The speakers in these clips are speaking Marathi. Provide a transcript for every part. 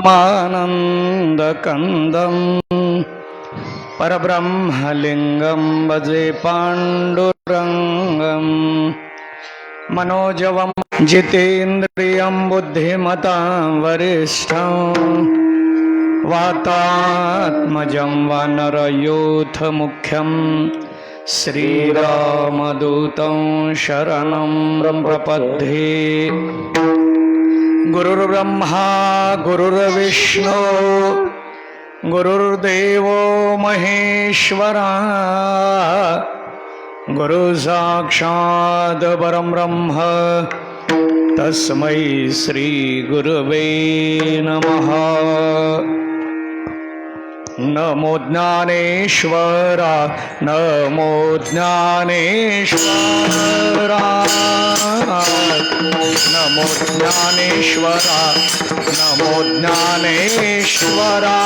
मानन्दकन्दं परब्रह्मलिङ्गं भजे पाण्डुरङ्गं मनोजवं जितेन्द्रियं बुद्धिमतां वरिष्ठं वातात्मजं वानरयूथमुख्यं श्रीरामदूतं शरणं प्रपद्ये। गुरुर्ब्रह्मा गुरुर्विष्णु गुरुर्देवो महेश्वरा गुरु साक्षात् परं ब्रह्म तस्मै श्री गुरवे नमः। नमो ज्ञानेश्वरा नमो ज्ञानेश्वरा नमो ज्ञानेश्वरा नमो ज्ञानेश्वरा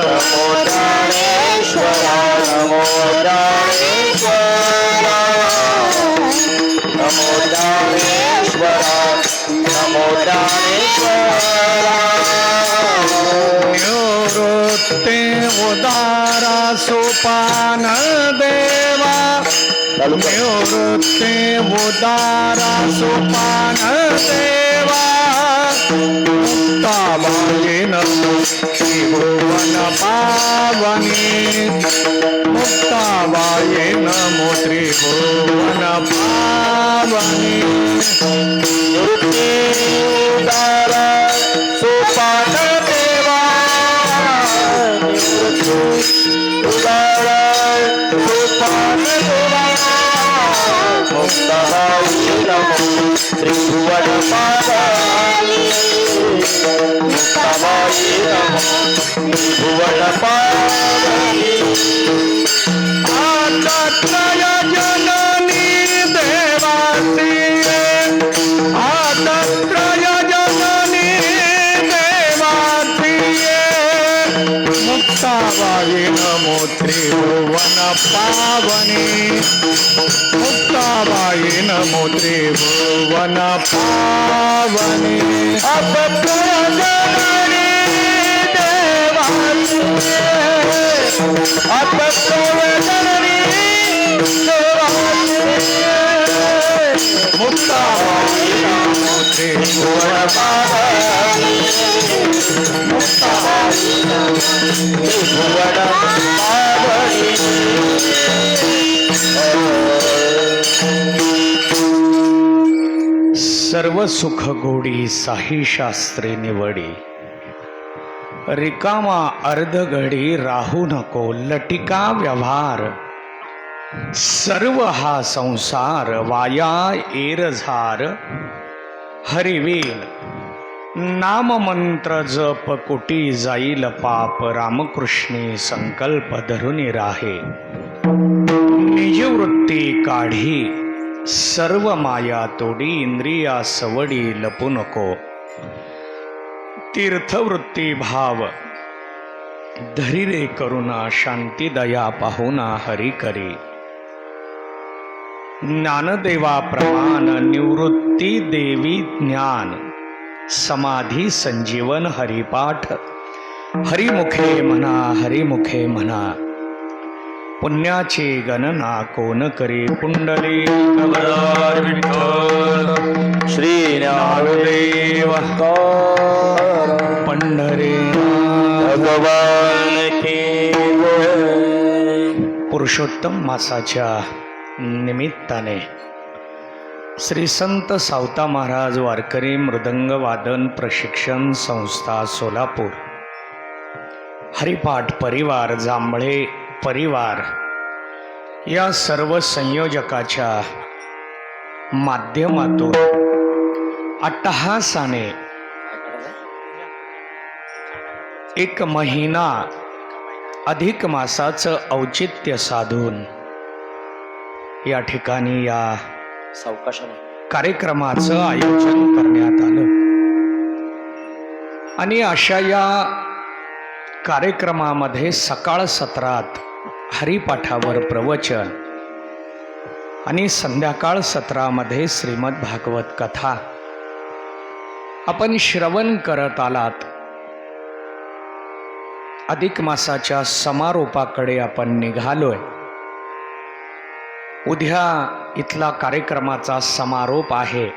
नमो ज्ञानेश्वरा नमो ज्ञानेश्वरा नमो ज्ञानेश्वरा नमो ज्ञानेश्वरा। निवृत्ते उदारा सोपान देवा निवृत्ते उदारा सोपान देवा मुक्ताबायेन त्रिभुवन पावनी मुक्ताबायेन त्रिभुवन पावनी निवृत्ते उदारा सोपान देवा उदारा सोपान देवा मुक्ताबायेन त्रिभुवन पावनी मुक्ताबायेन त्रिभुवन पावनी। आदत्रय जननी देवासी आदत्रय जननी देवासी मुक्ताबायेन त्रिभुवन पावनी मुक्ताबायेन त्रिभुवन पावनी। आदत्रय जननी देवासी आदत्रय जननी देवासी मुक्ताबायेन त्रिभुवन पावनी मुक्ताबायेन त्रिभुवन पावनी। सर्व सुख गोडी साही शास्त्रे निवडी रिकामा अर्धघडी राहू नको लटिका व्यवहार सर्व हा संसार वाया एरझार हरिवेल नाम मंत्र जप कोटी जाईल पाप रामकृष्णी संकल्प धरुनी राहे निजवृत्ती काढी सर्व माया तोडी इंद्रिया सवडी लपू नको तीर्थवृत्ती भाव धरी रे करुणा शांती दया पाहुना हरी करी ज्ञानदेवा प्रमाण निवृत्ती देवी ज्ञान समाधी संजीवन हरिपाठ हरिमुखे म्हणा हरिमुखे म्हणा पुण्याची गणना कोण करी पुंडली कवरार विठ्ठल श्री ज्ञानदेव पंढरी भगवान की जय। पुरुषोत्तम मासाच्या निमित्ताने श्री संत सावता महाराज वारकरी मृदंग वादन प्रशिक्षण संस्था सोलापूर हरिपाठ परिवार जांभळे परिवार या सर्व संयोजकाच्या माध्यमातून अट्टहासाने एक महिना अधिक मासाचं औचित्य साधून या ठिकाणी या कार्यक्रमाचं आयोजन करण्यात आलं आणि अशा या कार्यक्रमामध्ये सकाळ सत्रात हरिपाठावर प्रवचन आणि संध्याकाळ सत्रामध्ये श्रीमद भागवत कथा आपण श्रवण करत आलात. अधिक मासाच्या समारोपाकडे आपण निघालोय. उद्या इथला कार्यक्रमाचा समारोप आहे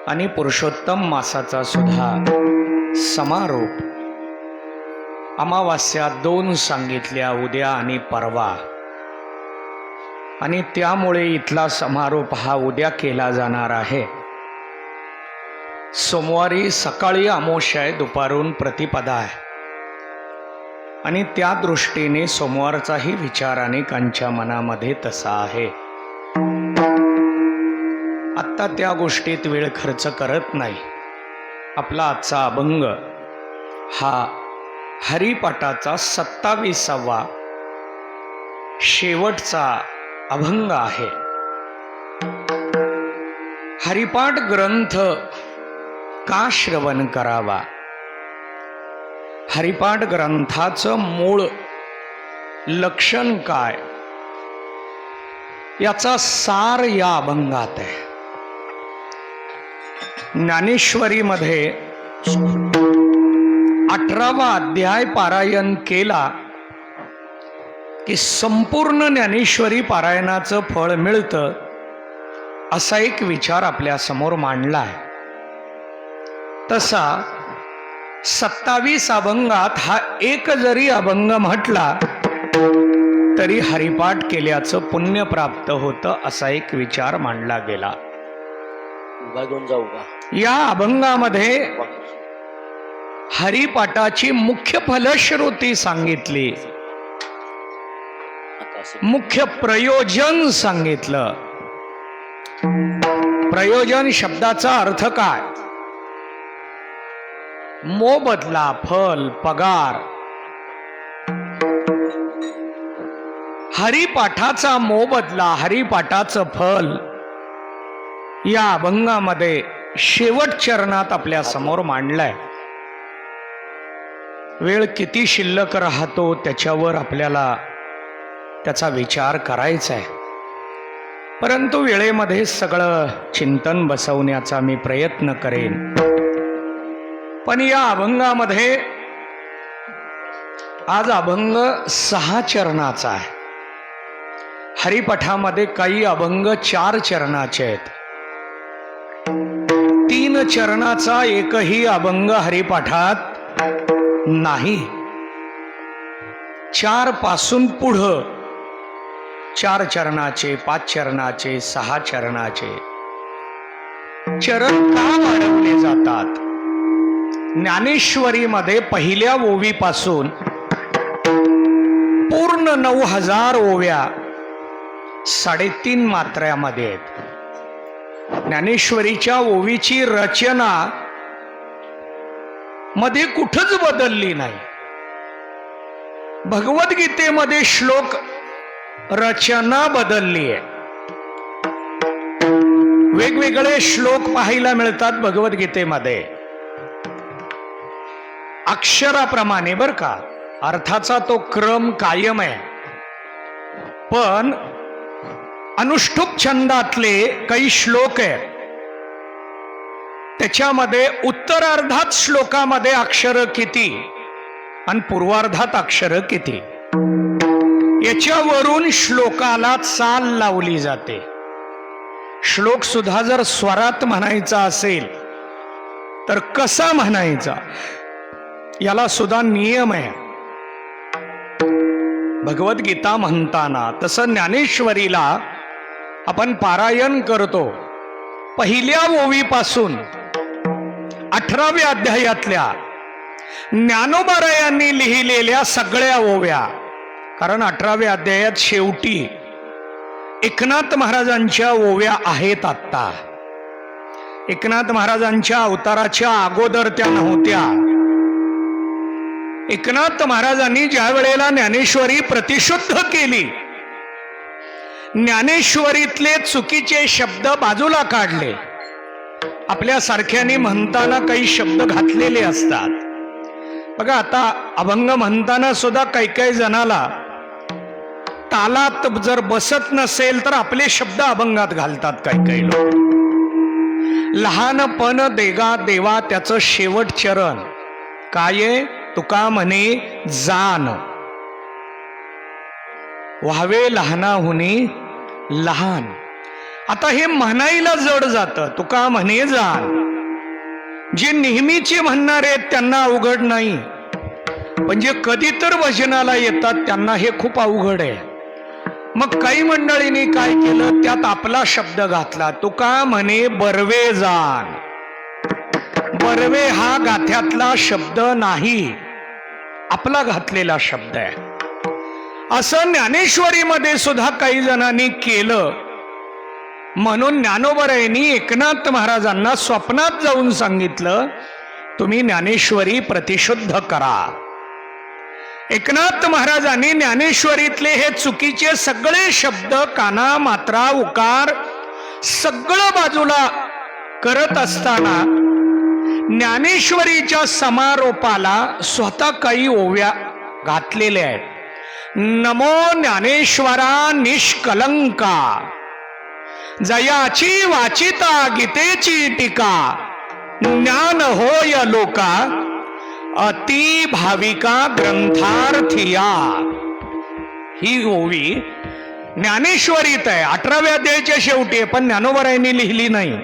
आणि पुरुषोत्तम मासाचा सुद्धा समारोप. अमावास्या 2 सांगितल्या, उद्या आणि परवा, आणि त्यामुळे इथला समारोप हा उद्या केला जाणार आहे. सोमवारी सकाळी अमावास्या आहे, दुपारून प्रतिपदा आहे, आणि त्या दृष्टीने सोमवारचाही विचार अनेकांच्या मनामध्ये तसा आहे. आत्ता त्या गोष्टीत वेळ खर्च करत नाही. आपला आजचा अभंग हा हरिपाठाचा 27वा शेवटचा अभंग आहे. हरिपाठ ग्रंथ का श्रवण करावा? हरिपाठ ग्रंथाचं मूळ लक्षण काय, याचा सार या अभंगात आहे. ज्ञानेश्वरीमध्ये 18वा अध्याय पारायण केला की संपूर्ण ज्ञानेश्वरी पारायणाचं फळ मिळतं, असा एक विचार आपल्या समोर मांडला आहे. तसा 27 अभंगात हा एक जरी अभंग म्हटला तरी हरिपाठ केल्याचं पुण्य प्राप्त होतं, असा एक विचार मांडला गेला. या अभंगामध्ये हरिपाठाची मुख्य फलश्रुती सांगितली, मुख्य प्रयोजन सांगितलं. प्रयोजन शब्दाचा अर्थ काय? मोबदला, फल, पगार. हरिपाठाचा मोबदला, हरिपाठाचं फल या अभंगामध्ये शेवट चरणात आपल्या समोर मांडलाय. वेळ किती शिल्लक राहतो त्याच्यावर आपल्याला त्याचा विचार करायचा आहे, परंतु वेळेमध्ये सगळं चिंतन बसवण्याचा मी प्रयत्न करेन. पण या अभंगामध्ये आज अभंग 6 चरणाचा आहे. हरिपाठामध्ये काही अभंग 4 चरणाचे आहेत. 3 चरणाचा एकही अभंग हरिपाठात नाही. 4 पासून पुढं 4 चरणाचे, 5 चरणाचे, 6 चरणाचे चरण का वाढवले जातात? ज्ञानेश्वरीमध्ये पहिल्या ओवीपासून पूर्ण 9000 ओव्या 3.5 मात्र्यामध्ये आहेत. ज्ञानेश्वरीच्या ओवीची रचना मध्ये कुठंच बदलली नाही. भगवद्गीतेमध्ये श्लोक रचना बदलली आहे. वेगवेगळे श्लोक पाहायला मिळतात भगवद्गीतेमध्ये, अक्षराप्रमाणे बर का, अर्थाचा तो क्रम कायम आहे. पण अनुष्ठुप छंदातले काही श्लोक आहेत, त्याच्यामध्ये उत्तरार्धात श्लोकामध्ये अक्षर किती आणि पूर्वार्धात अक्षर किती, याच्यावरून श्लोकाला चाल लावली जाते. श्लोक सुद्धा जर स्वरात म्हणायचा असेल तर कसा म्हणायचा, याला सुद्धा नियम आहे. भगवद्गीता म्हणताना तसं ज्ञानेश्वरीला आपण पारायण करतो. पहिल्या ओवीपासून 18व्या अध्यायातल्या ज्ञानोबारायांनी लिहिलेल्या सगळ्या ओव्या, कारण 18व्या अध्यायात शेवटी एकनाथ महाराजांच्या ओव्या आहेत. आत्ता एकनाथ महाराजांच्या अवताराच्या अगोदर त्या नव्हत्या. एकनाथ महाराजांनी ज्या वेळेला ज्ञानेश्वरी प्रतिशुद्ध केली, ज्ञानेश्वरीतले चुकीचे शब्द बाजूला काढले. आपल्या सारख्याने म्हणताना काही शब्द घातलेले असतात बघा. आता अभंग म्हणताना सुद्धा काही जणाला तालात जर बसत नसेल तर आपले शब्द अभंगात घालतात काही लोक. लहानपण देगा देवा त्याचं शेवट चरण काय तुका म्हणे जान, व्हावे लहानाहुनी लहान. आता हे म्हणायला जड जातं, तुका म्हणे जान. जे नेहमीचे म्हणणारे आहेत त्यांना अवघड नाही, पण जे कधी तर भजनाला येतात त्यांना हे खूप अवघड आहे. मग काही मंडळींनी काय केलं, त्यात आपला शब्द घातला, तुका म्हणे बर्वे जान. बर्वे हा गाथ्यातला शब्द नाही, आपला घातलेला शब्द आहे. असं ज्ञानेश्वरीमध्ये सुद्धा काही जणांनी केलं. म्हणून ज्ञानोबरायांनी एकनाथ महाराजांना स्वप्नात जाऊन सांगितलं, तुम्ही ज्ञानेश्वरी प्रतिशुद्ध करा. एकनाथ महाराजांनी ज्ञानेश्वरीतले हे चुकीचे सगळे शब्द, काना, मात्रा, उकार सगळं बाजूला करत असताना ज्ञानेश्वरीच्या समारोपाला स्वतः काही ओव्या घातलेल्या आहेत. नमो ज्ञानेश्वरा निष्कलंका, जयाची वाचिता गीतेची टीका, ज्ञान होय लोका अति भाविका ग्रंथार्थिया. ही ओवी ज्ञानेश्वरीत आहे, 18व्या अध्यायाच्या शेवटी आहे, पण ज्ञानोबरायांनी लिहिली नाही.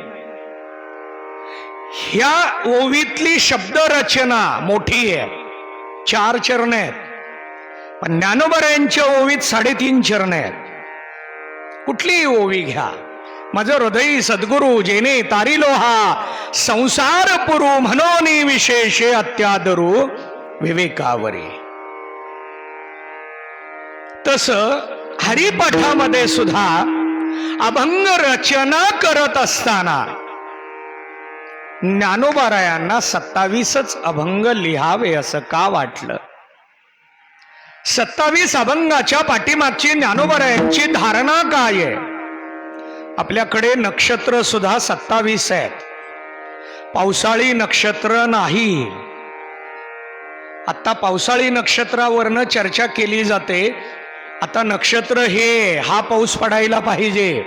ह्या ओवीतली शब्दरचना मोठी आहे, 4 चरण आहेत, पण ज्ञानोबरायांच्या ओवीत 3.5 चरण आहेत. कुठलीही ओवी घ्या, माझं हृदय सद्गुरु जेने तारिलो हा संसार पुरू, म्हणोनी विशेषे अत्यादरू विवेकावरी. तस हरिपाठामध्ये सुद्धा अभंग रचना करत असताना ज्ञानोबरायांना 27च अभंग लिहावे असं का वाटलं? 27 अभंगाच्या पाठीमागची ज्ञानोबरायांची धारणा काय आहे? आपल्याकडे नक्षत्र सुद्धा 27 आहेत, पावसाळी नक्षत्र नाही. आता पावसाळी नक्षत्रावरनं चर्चा केली जाते. आता नक्षत्र हा पाऊस पडायला पाहिजे.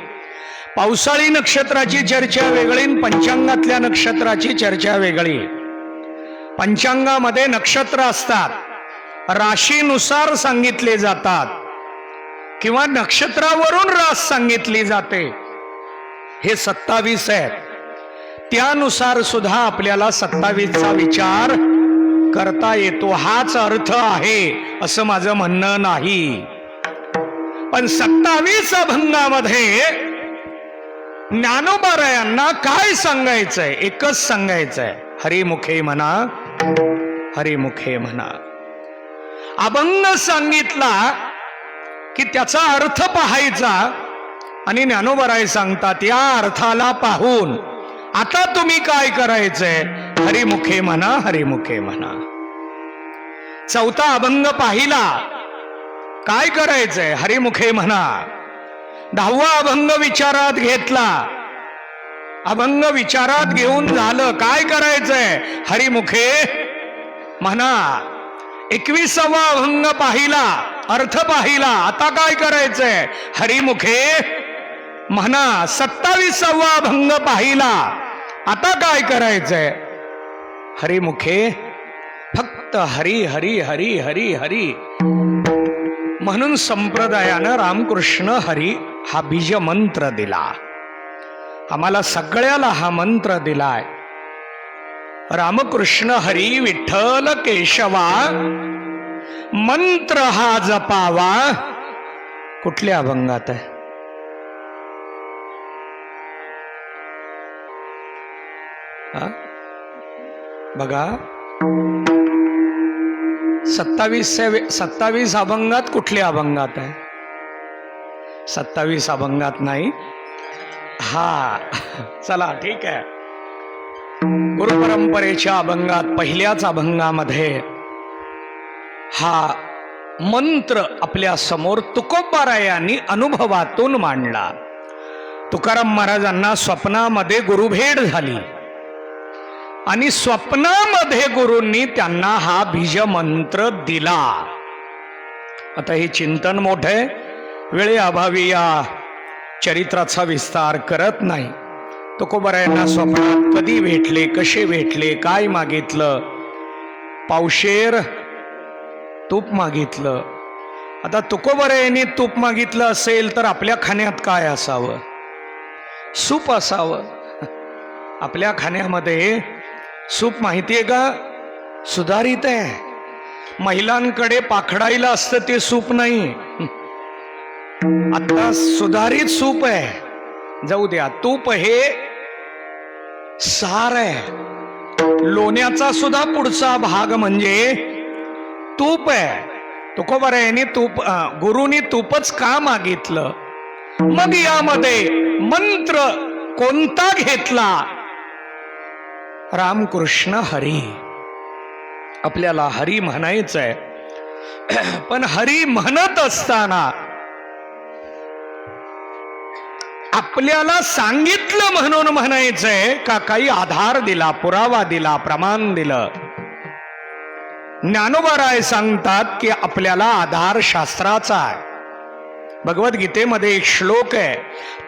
पावसाळी नक्षत्राची चर्चा वेगळी, पंचांगातल्या नक्षत्राची चर्चा वेगळी. पंचांगामध्ये नक्षत्र असतात, राशीनुसार सांगितले जातात किंवा नक्षत्रावरून रास सांगितली जाते. हे 27 आहेत. त्यानुसार सुद्धा आपल्याला 27चा विचार करता येतो. हाच अर्थ आहे असं माझं म्हणणं नाही. पण 27 अभंगामध्ये ज्ञानोबरायांना काय सांगायचंय? एकच सांगायचंय, हरिमुखे म्हणा, हरिमुखे म्हणा. अभंग सांगितला की त्याचा अर्थ पाहायचा, आणि ज्ञानोबराय सांगतात या अर्थाला पाहून आता तुम्ही काय करायचंय? हरिमुखे म्हणा, हरिमुखे म्हणा. 4था अभंग पाहिला, काय करायचंय? हरिमुखे म्हणा. 10वा अभंग विचारात घेतला, अभंग विचारात घेऊन झालं, काय करायचंय? हरिमुखे म्हणा. 21वा अभंग पाहिला, अर्थ पाहिला, आता काय करायचंय? हरिमुखे म्हणा. 27वा अभंग पाहिला, आता काय करायचंय? हरिमुखे. फक्त हरी हरी हरी हरी हरी. म्हणून संप्रदायानं रामकृष्ण हरी हा बीज मंत्र दिला. आम्हाला सगळ्याला हा मंत्र दिलाय. रामकृष्ण हरी विठ्ठल केशवा, मंत्र हा जपावा. कुठल्या अभंगात आहे? बघा, 27 अभंगात कुठल्या अभंगात आहे? 27 अभंगात नाही. हा, चला ठीक आहे. गुरुपरंपरेच्या अभंगात पहिल्याच अभंगामध्ये हा मंत्र आपल्या समोर तुकोबारायांनी अनुभवातून मांडला. तुकाराम महाराजांना स्वप्नामध्ये गुरुभेट झाली आणि स्वप्नामध्ये गुरूंनी त्यांना हा बीज मंत्र दिला. आता हे चिंतन मोठं आहे, वेळेअभावी या चरित्राचा विस्तार करत नाही. तुकोबरायांना स्वप्नात कधी भेटले, कसे भेटले, काय मागितलं? पावशेर तूप मागितलं. आता तुकोबरायांनी तूप मागितलं असेल तर आपल्या खाण्यात काय असावं? सूप असावं. आपल्या खाण्यामध्ये सूप माहितीये का? सुधारित आहे. महिलांकडे पाखडायला असतं ते सूप नाही, आता सुधारित सूप आहे. जाऊ द्या. तूप हे सार आहे. लोण्याचा सुद्धा पुढचा भाग म्हणजे तूप आहे. तुकोबरायांनी तूप, गुरुनी तूपच का मागितलं? मग यामध्ये मंत्र कोणता घेतला? रामकृष्ण हरी. आपल्याला हरी म्हणायचंय, पण हरी म्हणत असताना आपल्याला सांगितलं म्हणून म्हणायचंय का काही आधार दिला, पुरावा दिला, प्रमाण दिलं? ज्ञानोबा सांगतात की आपल्याला आधार शास्त्राचा आहे. भगवद्गीतेमध्ये एक श्लोक आहे,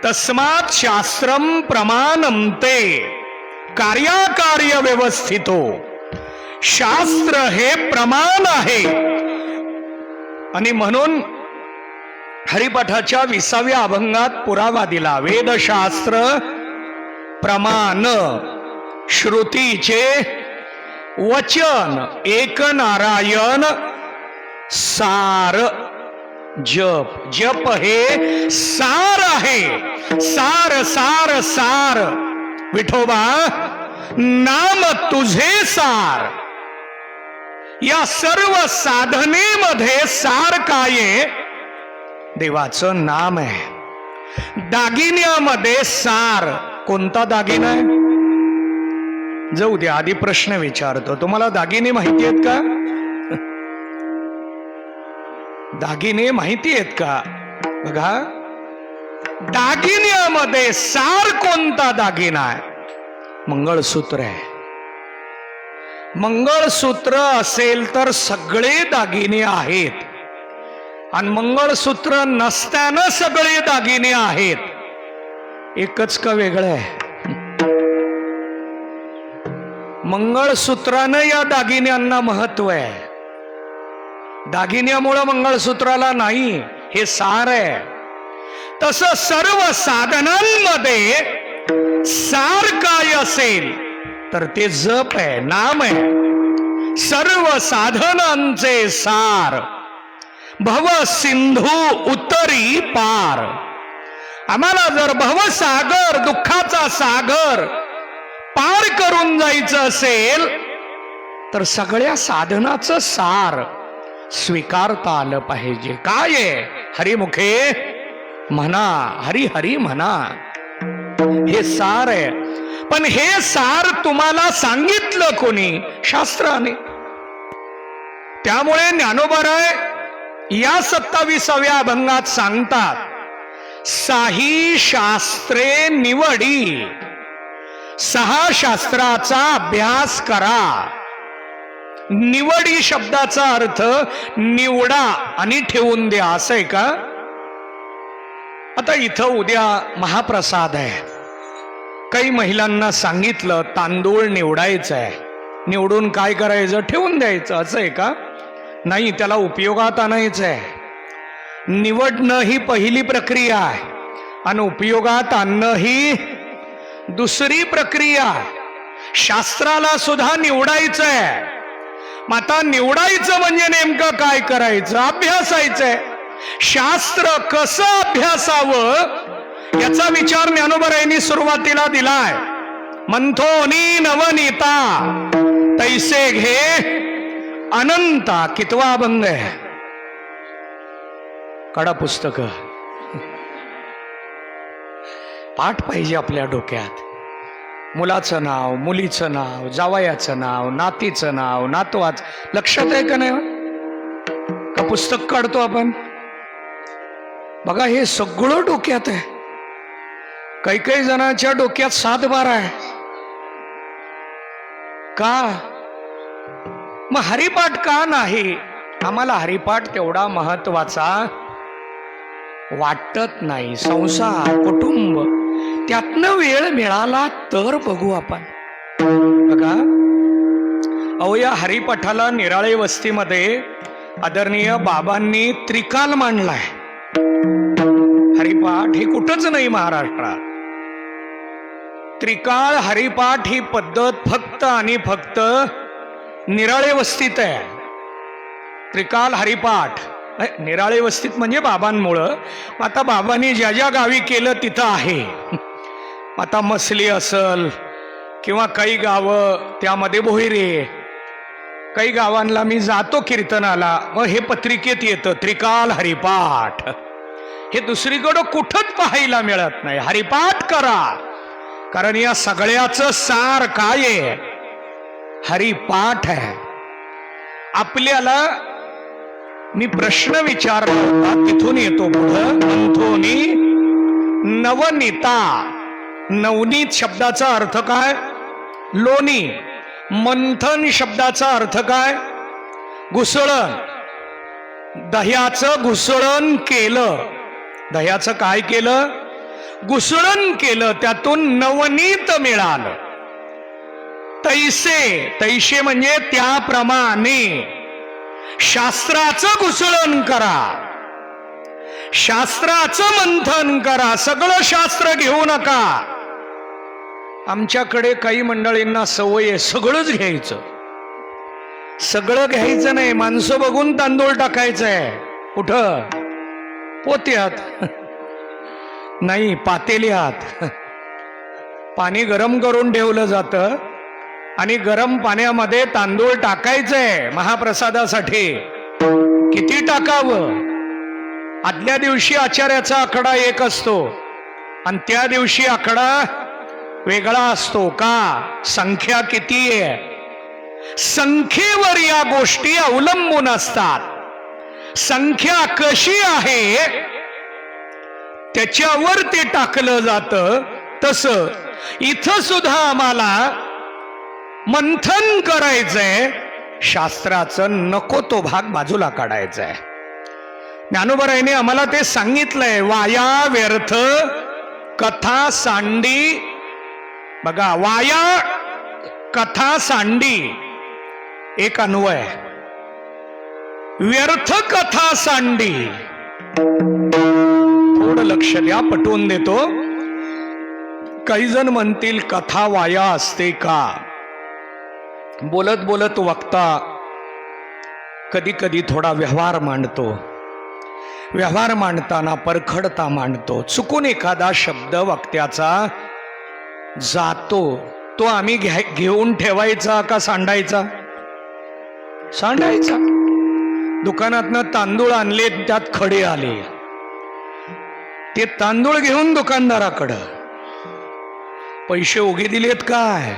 तस्मात् शास्त्रम प्रमाणम ते कार्याकार्य व्यवस्थितो. शास्त्र हे प्रमाण आहे. आणि म्हणून हरिपाठाच्या 20व्या अभंगात पुरावा दिला. वेदशास्त्र प्रमाण, श्रुतीचे वचन, एक नारायण सार. जप, जप हे सार आहे. सार सार सार. विठोबा नाम तुझे सार. या सर्व साधनेमध्ये सार काय? देवाचं नाम आहे. दागिन्यामध्ये सार कोणता दागिना आहे? जाऊ द्या, आधी प्रश्न विचारतो. तुम्हाला दागिने माहिती आहेत का? दागिने माहिती आहेत का? बघा, दागिन्यामध्ये सार कोणता दागिना आहे? मंगळसूत्र आहे. मंगळसूत्र असेल तर सगळे दागिने आहेत, आणि मंगळसूत्र नसताना सगळे दागिने आहेत. एकच का वेगळं आहे? मंगळसूत्रानं या दागिन्यांना महत्व आहे. दागिन्यामुळं मंगळसूत्राला नाही. हे सार आहे. तसं सर्व साधनांमध्ये सार काय असेल तर ते जप आहे, नाम आहे. सर्व साधनांचे सार भव सिंधू उतरी पार. आम्हाला जर भवसागर, दुःखाचा सागर पार करून जायचं असेल तर सगळ्या साधनाचं सार स्वीकारता आलं पाहिजे. काय आहे? हरिमुखे म्हणा, हरी हरी म्हणा. हे सार आहे. पण हे सार तुम्हाला सांगितलं कोणी? शास्त्राने. त्यामुळे ज्ञानोबराय या 27व्या अभंगात सांगतात, साही शास्त्रे निवडी. 6 शास्त्राचा अभ्यास करा. निवडी शब्दाचा अर्थ निवडा आणि ठेवून द्या, असं आहे का? आता इथं उद्या महाप्रसाद आहे. काही महिलांना सांगितलं तांदूळ निवडायचं आहे. निवडून काय करायचं? ठेवून द्यायचं, असं आहे का? नाही, त्याला उपयोगात आणायचं आहे. निवडणं ही पहिली प्रक्रिया आहे आणि उपयोगात आणणं ही दुसरी प्रक्रिया. शास्त्राला सुद्धा निवडायचं आहे. मग आता निवडायचं म्हणजे नेमकं काय करायचं? अभ्यासायचंय. शास्त्र कसं अभ्यासावं याचा विचार ज्ञानोबरायांनी सुरुवातीला दिलाय. मंथोनी नवनीता तैसे घे अनंता. कितवा अभंग आहे? काढा पुस्तक. पाठ पाहिजे आपल्या डोक्यात. मुलाचं नाव, मुलीचं नाव, जावयाचं नाव, नातीचं नाव, नातवाचं. लक्षात आहे का नाही? का पुस्तक काढतो आपण? बघा, हे सगळं डोक्यात आहे. काही काही जणांच्या डोक्यात 7-12 आहे. का? मग हरिपाठ का नाही? आम्हाला हरिपाठ तेवढा महत्वाचा वाटत नाही. संसार, कुटुंब त्यातनं वेळ मिळाला तर बघू आपण. बघा, अहो या हरिपाठाला निराळे वस्तीमध्ये आदरणीय बाबांनी त्रिकाल मांडलाय. हरिपाठ हे कुठंच नाही महाराष्ट्रात. त्रिकाळ हरिपाठ ही पद्धत फक्त आणि फक्त निराळे वस्तीत आहे. त्रिकाल हरिपाठ निराळे वस्तीत म्हणजे बाबांमुळं. आता बाबांनी ज्या ज्या गावी केलं तिथं आहे. आता मसली असल किंवा काही गावं त्यामध्ये बोहिरे, काही गावांना मी जातो कीर्तनाला, मग हे पत्रिकेत येतं त्रिकाल हरिपाठ. हे दुसरीकडं कुठंच पाहायला मिळत नाही. हरिपाठ करा, कारण या सगळ्याचं सार काय आहे? हरिपाठ आहे. आपल्याला मी प्रश्न विचारला होता, तिथून येतो पुढं. मंथोनी नवनीता. नवनीत शब्दाचा अर्थ काय? लोणी. मंथन शब्दाचा अर्थ काय? घुसळण. दह्याचं घुसळण केलं. दह्याचं काय केलं? घुसळण केलं, त्यातून नवनीत मिळालं. तैसे. तैसे म्हणजे त्याप्रमाणे. शास्त्राचं घुसळण करा, शास्त्राचं मंथन करा. सगळं शास्त्र घेऊ नका. आमच्याकडे काही मंडळींना सवय आहे सगळंच घ्यायचं. सगळं घ्यायचं नाही, माणसं बघून तांदूळ टाकायचंय. कुठं? पोत्यात नाही, पातेल्यात. पाणी गरम करून ठेवलं जातं आणि गरम पाण्यामध्ये तांदूळ टाकायचंय महाप्रसादासाठी. किती टाकावं? आदल्या दिवशी आचार्याचा आकडा एक असतो आणि त्या दिवशी आकडा वेगळा असतो. का? संख्या किती आहे? संख्येवर या गोष्टी अवलंबून असतात. संख्या कशी आहे त्याच्यावर ते टाकलं जातं. तसं इथं सुद्धा आम्हाला मंथन करायचंय. शास्त्राचं नको तो भाग बाजूला काढायचाय. ज्ञानोबरायने आम्हाला ते सांगितलंय. वाया व्यर्थ कथा सांडी. बघा, वाया कथा सांडी एक अन्वय. व्यर्थ कथा सांडी. थोडं लक्ष द्या, पटवून देतो. काही जण म्हणतील कथा वाया असते का? बोलत बोलत वक्ता कधी कधी थोडा व्यवहार मांडतो. व्यवहार मांडताना परखडता मांडतो. चुकून एखादा शब्द वक्त्याचा जातो, तो आम्ही घेऊन ठेवायचा का सांडायचा? सांडायचा. दुकानातनं तांदूळ आणले, त्यात खडे आले, ते तांदूळ घेऊन दुकानदाराकडं. पैसे उगे दिलेत काय?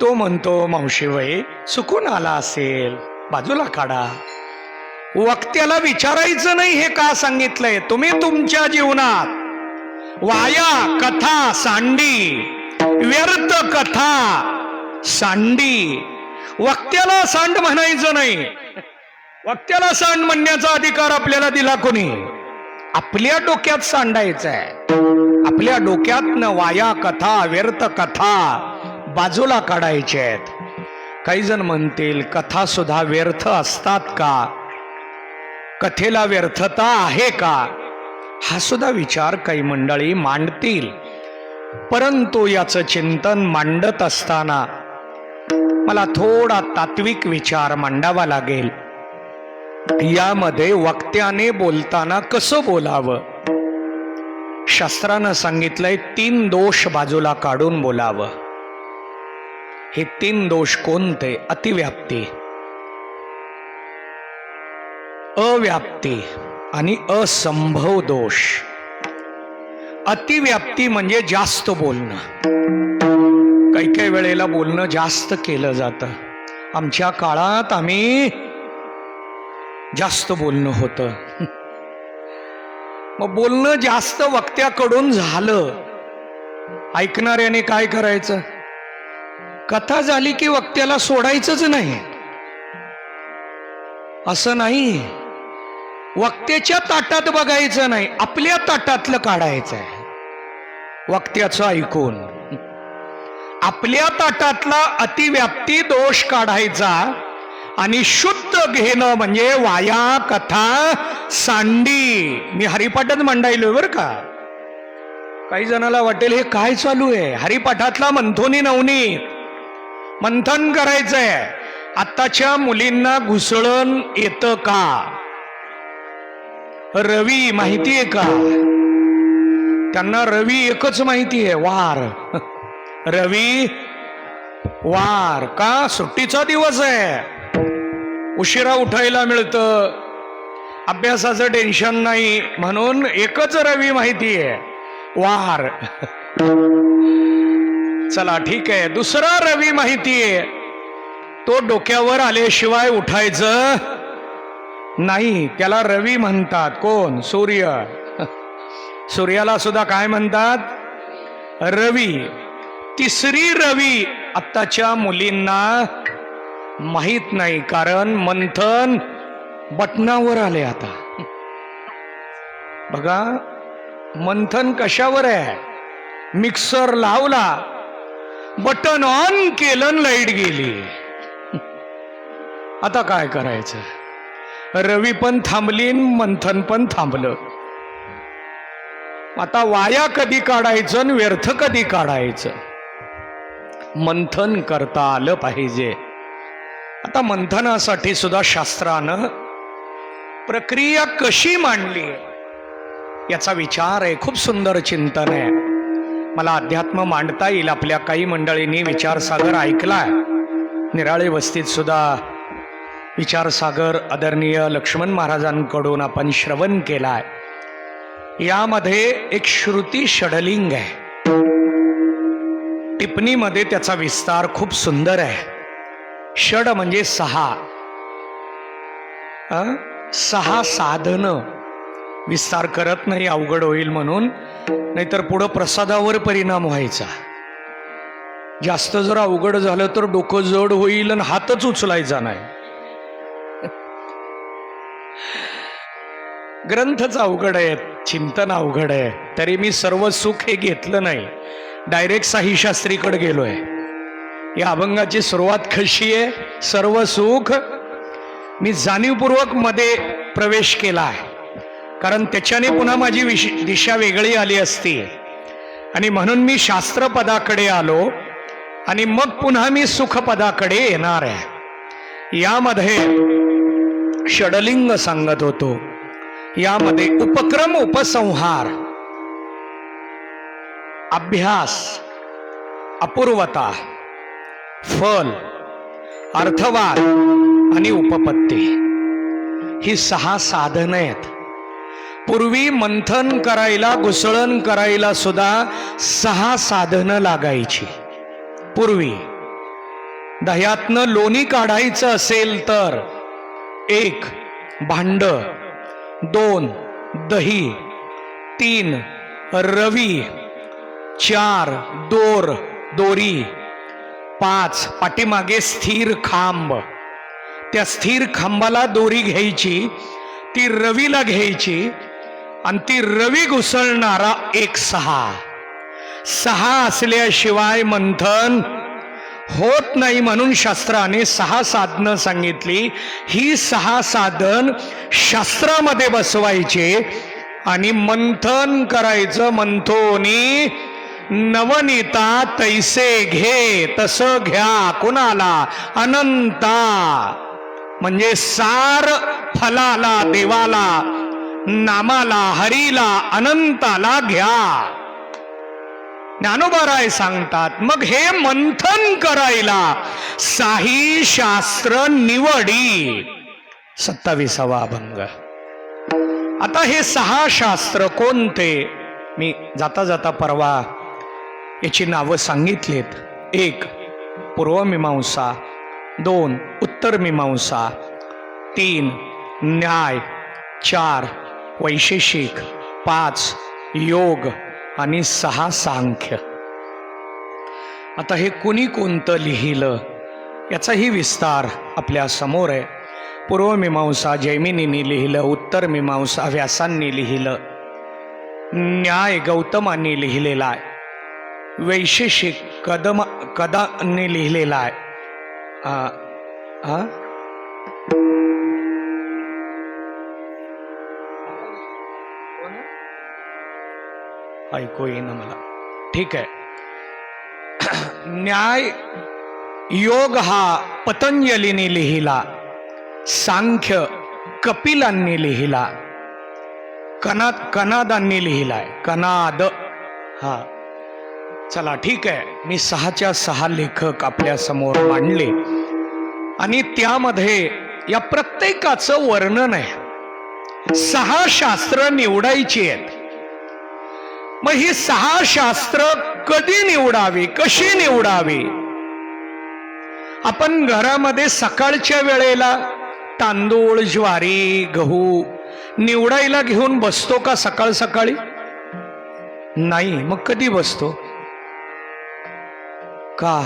तो म्हणतो, मावशीबाई चुकून आला असेल, बाजूला काढा. वक्त्याला विचारायचं नाही हे का सांगितलंय. तुम्ही तुमच्या जीवनात वाया कथा सांडी, व्यर्थ कथा सांडी. वक्त्याला सांड म्हणायचं नाही. वक्त्याला सांड म्हणण्याचा अधिकार आपल्याला दिला कोणी? आपल्या डोक्यात सांडायचं आहे. आपल्या डोक्यातनं वाया कथा, व्यर्थ कथा बाजूला काढायचे आहेत. काही जण म्हणतील कथा सुद्धा व्यर्थ असतात का? कथेला व्यर्थता आहे का? हा सुद्धा विचार काही मंडळी मांडतील. परंतु याचं चिंतन मांडत असताना मला थोडा तात्विक विचार मांडावा लागेल. यामध्ये वक्त्याने बोलताना कसं बोलावं? शास्त्रानं सांगितलंय 3 दोष बाजूला काढून बोलावं. हे 3 दोष कोणते? अतिव्याप्ती, अव्याप्ती आणि असंभव दोष. अतिव्याप्ती म्हणजे जास्त बोलणं. काही काही वेळेला बोलणं जास्त केलं जातं. आमच्या काळात आम्ही जास्त बोलणं होतं. मग बोलणं जास्त वक्त्याकडून झालं, ऐकणाऱ्याने काय करायचं? कथा झाली की वक्त्याला सोडायचंच नाही असं नाही. वक्त्याच्या ताटात बघायचं नाही, आपल्या ताटातलं काढायचं आहे. वक्त्याचं ऐकून आपल्या ताटातला अतिव्याप्ती दोष काढायचा आणि शुद्ध घेणं म्हणजे वाया कथा सांडी. मी हरिपाठच मांडायलोय बर का. काही जणाला वाटेल हे काय चालू आहे, हरिपाठातला मंथोनी नवनीत मंथन करायचंय. आत्ताच्या मुलींना घुसळण येतं का? रवी माहितीये का? त्यांना रवी एकच माहितीये, वार. रवी वार का? सुट्टीचा दिवस आहे, उशिरा उठायला मिळतं, अभ्यासाचं टेन्शन नाही, म्हणून एकच रवी माहितीये, वार. चला ठीक आहे, दुसरा रवी माहितीये, तो डोक्यावर आल्याशिवाय उठायचं नाही, त्याला रवी म्हणतात. कोण? सूर्य. सूर्याला सुद्धा काय म्हणतात? रवी. तिसरी रवी आत्ताच्या मुलींना माहित नाही, कारण मंथन बटनावर आले. आता बघा, मंथन कशावर आहे? मिक्सर लावला, बटन ऑन केलं, लाईट गेली. आता काय करायचं? रवी पण थांबली, मंथन पण थांबलं. आता वाया कधी काढायचं आणि व्यर्थ कधी काढायचं? मंथन करता आलं पाहिजे. आता मंथनासाठी सुद्धा शास्त्रानं प्रक्रिया कशी मांडली याचा विचार आहे. खूप सुंदर चिंतन आहे. मला अध्यात्म मांडता येईल. आपल्या काही मंडळींनी विचारसागर ऐकलाय. निराळे वस्तीत सुद्धा विचारसागर आदरणीय लक्ष्मण महाराजांकडून आपण श्रवण केलाय. यामध्ये एक श्रुती षडलिंग आहे. टिप्पणीमध्ये त्याचा विस्तार खूप सुंदर आहे. षड म्हणजे सहा, सहा साधन. विस्तार करत नाही, अवघड होईल म्हणून, नाहीतर पुढं प्रसादावर परिणाम व्हायचा. जास्त जर अवघड झालं तर डोकं जड होईल आणि हातच उचलायचा नाही. ग्रंथच अवघड आहे, चिंतन अवघड आहे. तरी मी सर्व सुख हे घेतलं नाही, डायरेक्ट साई शास्त्रीकडे गेलोय. या अभंगाची सुरुवात कशी आहे? सर्व सुख मी जाणीवपूर्वक मध्ये प्रवेश केला आहे, कारण त्याच्याने पुन्हा माझी दिशा वेगळी आली असती, आणि म्हणून मी शास्त्रपदाकडे आलो आणि मग पुन्हा मी सुखपदाकडे येणार आहे. यामध्ये षडलिंग सांगत होतो. यामध्ये उपक्रम, उपसंहार, अभ्यास, अपूर्वता, फल, अर्थवाद आणि उपपत्ती ही सहा साधनं आहेत. पूर्वी मंथन करायला, घुसळण करायला सुद्धा सहा साधनं लागायची. पूर्वी दह्यातनं लोणी काढायचं असेल तर 1 भांड, 2 दही, 3 रवी, 4 दोरी, 5 पाठीमागे स्थिर खांब. त्या स्थिर खांबाला दोरी घ्यायची, ती रवीला घ्यायची, आणि ती रवी घुसळणारा 1 6 असल्याशिवाय मंथन होत नाही. म्हणून शास्त्राने 6 साधनं सांगितली. ही 6 साधन शास्त्रामध्ये बसवायचे आणि मंथन करायचं. मंथोनी नवनीता तैसे घे, तसं घ्या. कुणाला? अनंता. म्हणजे सार फलाला, देवाला, नामाला, हरीला, अनंताला घ्या. ज्ञानोबाराय सांगतात, मग हे मंथन करायला साई शास्त्र निवडी. 27वा अभंग. आता हे 6 शास्त्र कोणते? मी जाता जाता परवा याची नावं सांगितलीत. 1 पूर्वमीमांसा, 2 उत्तरमीमांसा, 3 न्याय, 4 वैशेषिक, 5 योग आणि 6 सांख्य. आता हे कुणी कोणतं लिहिलं याचाही विस्तार आपल्या समोर आहे. पूर्वमीमांसा जैमिनींनी लिहिलं, उत्तरमीमांसा व्यासांनी लिहिलं, न्याय गौतमांनी लिहिलेला आहे, वैशेषिक कदांनी लिहिलेला आहे. ऐकू येईना मला. ठीक आहे. न्याय योग हा पतंजलीने लिहिला, सांख्य कपिलांनी लिहिला, कनादांनी लिहिलाय. कनाद. हा चला ठीक आहे. मी 6च्या 6 लेखक आपल्या समोर मांडले आणि त्यामध्ये या प्रत्येकाचं वर्णन आहे. 6 शास्त्र निवडायची आहेत. मग ही 6 शास्त्र कधी निवडावी, कशी निवडावी? आपण घरामध्ये सकाळच्या वेळेला तांदूळ, ज्वारी, गहू निवडायला घेऊन बसतो का सकाळ सकाळी? नाही. मग कधी बसतो? का?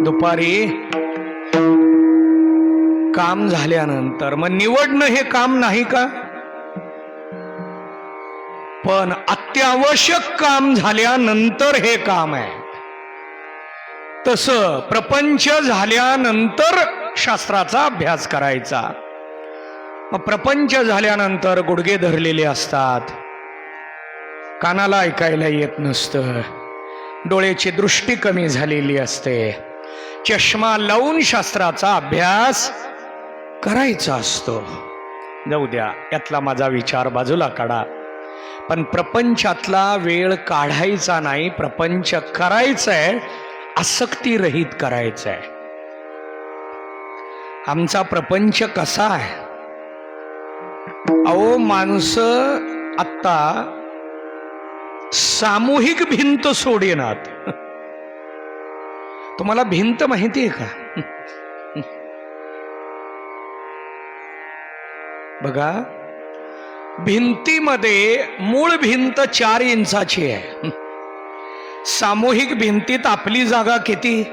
दुपारी काम झाल्यानंतर. मग निवडणं हे काम नाही का? पण अत्यावश्यक काम झाल्यानंतर हे काम आहे. तसं प्रपंच झाल्यानंतर शास्त्राचा अभ्यास करायचा. मग प्रपंच झाल्यानंतर गुडघे धरलेले असतात, कानाला ऐकायला येत नसतं, डोळ्याची दृष्टी कमी झालेली असते, चष्मा लावून शास्त्राचा अभ्यास करायचा असतो. जाऊ द्या, यातला माझा विचार बाजूला काढा. पण प्रपंचातला वेळ काढायचा नाही, प्रपंच करायचंय, आसक्ती रहित करायचंय. आमचा प्रपंच कसा आहे? अहो, माणसं आत्ता सामूहिक भिंत सोडेनात. तुम्हाला भिंत माहिती आहे का? बघा, भिंतीमध्ये मूळ भिंत 4 इंचाची आहे. सामूहिक भिंतीत आपली जागा किती?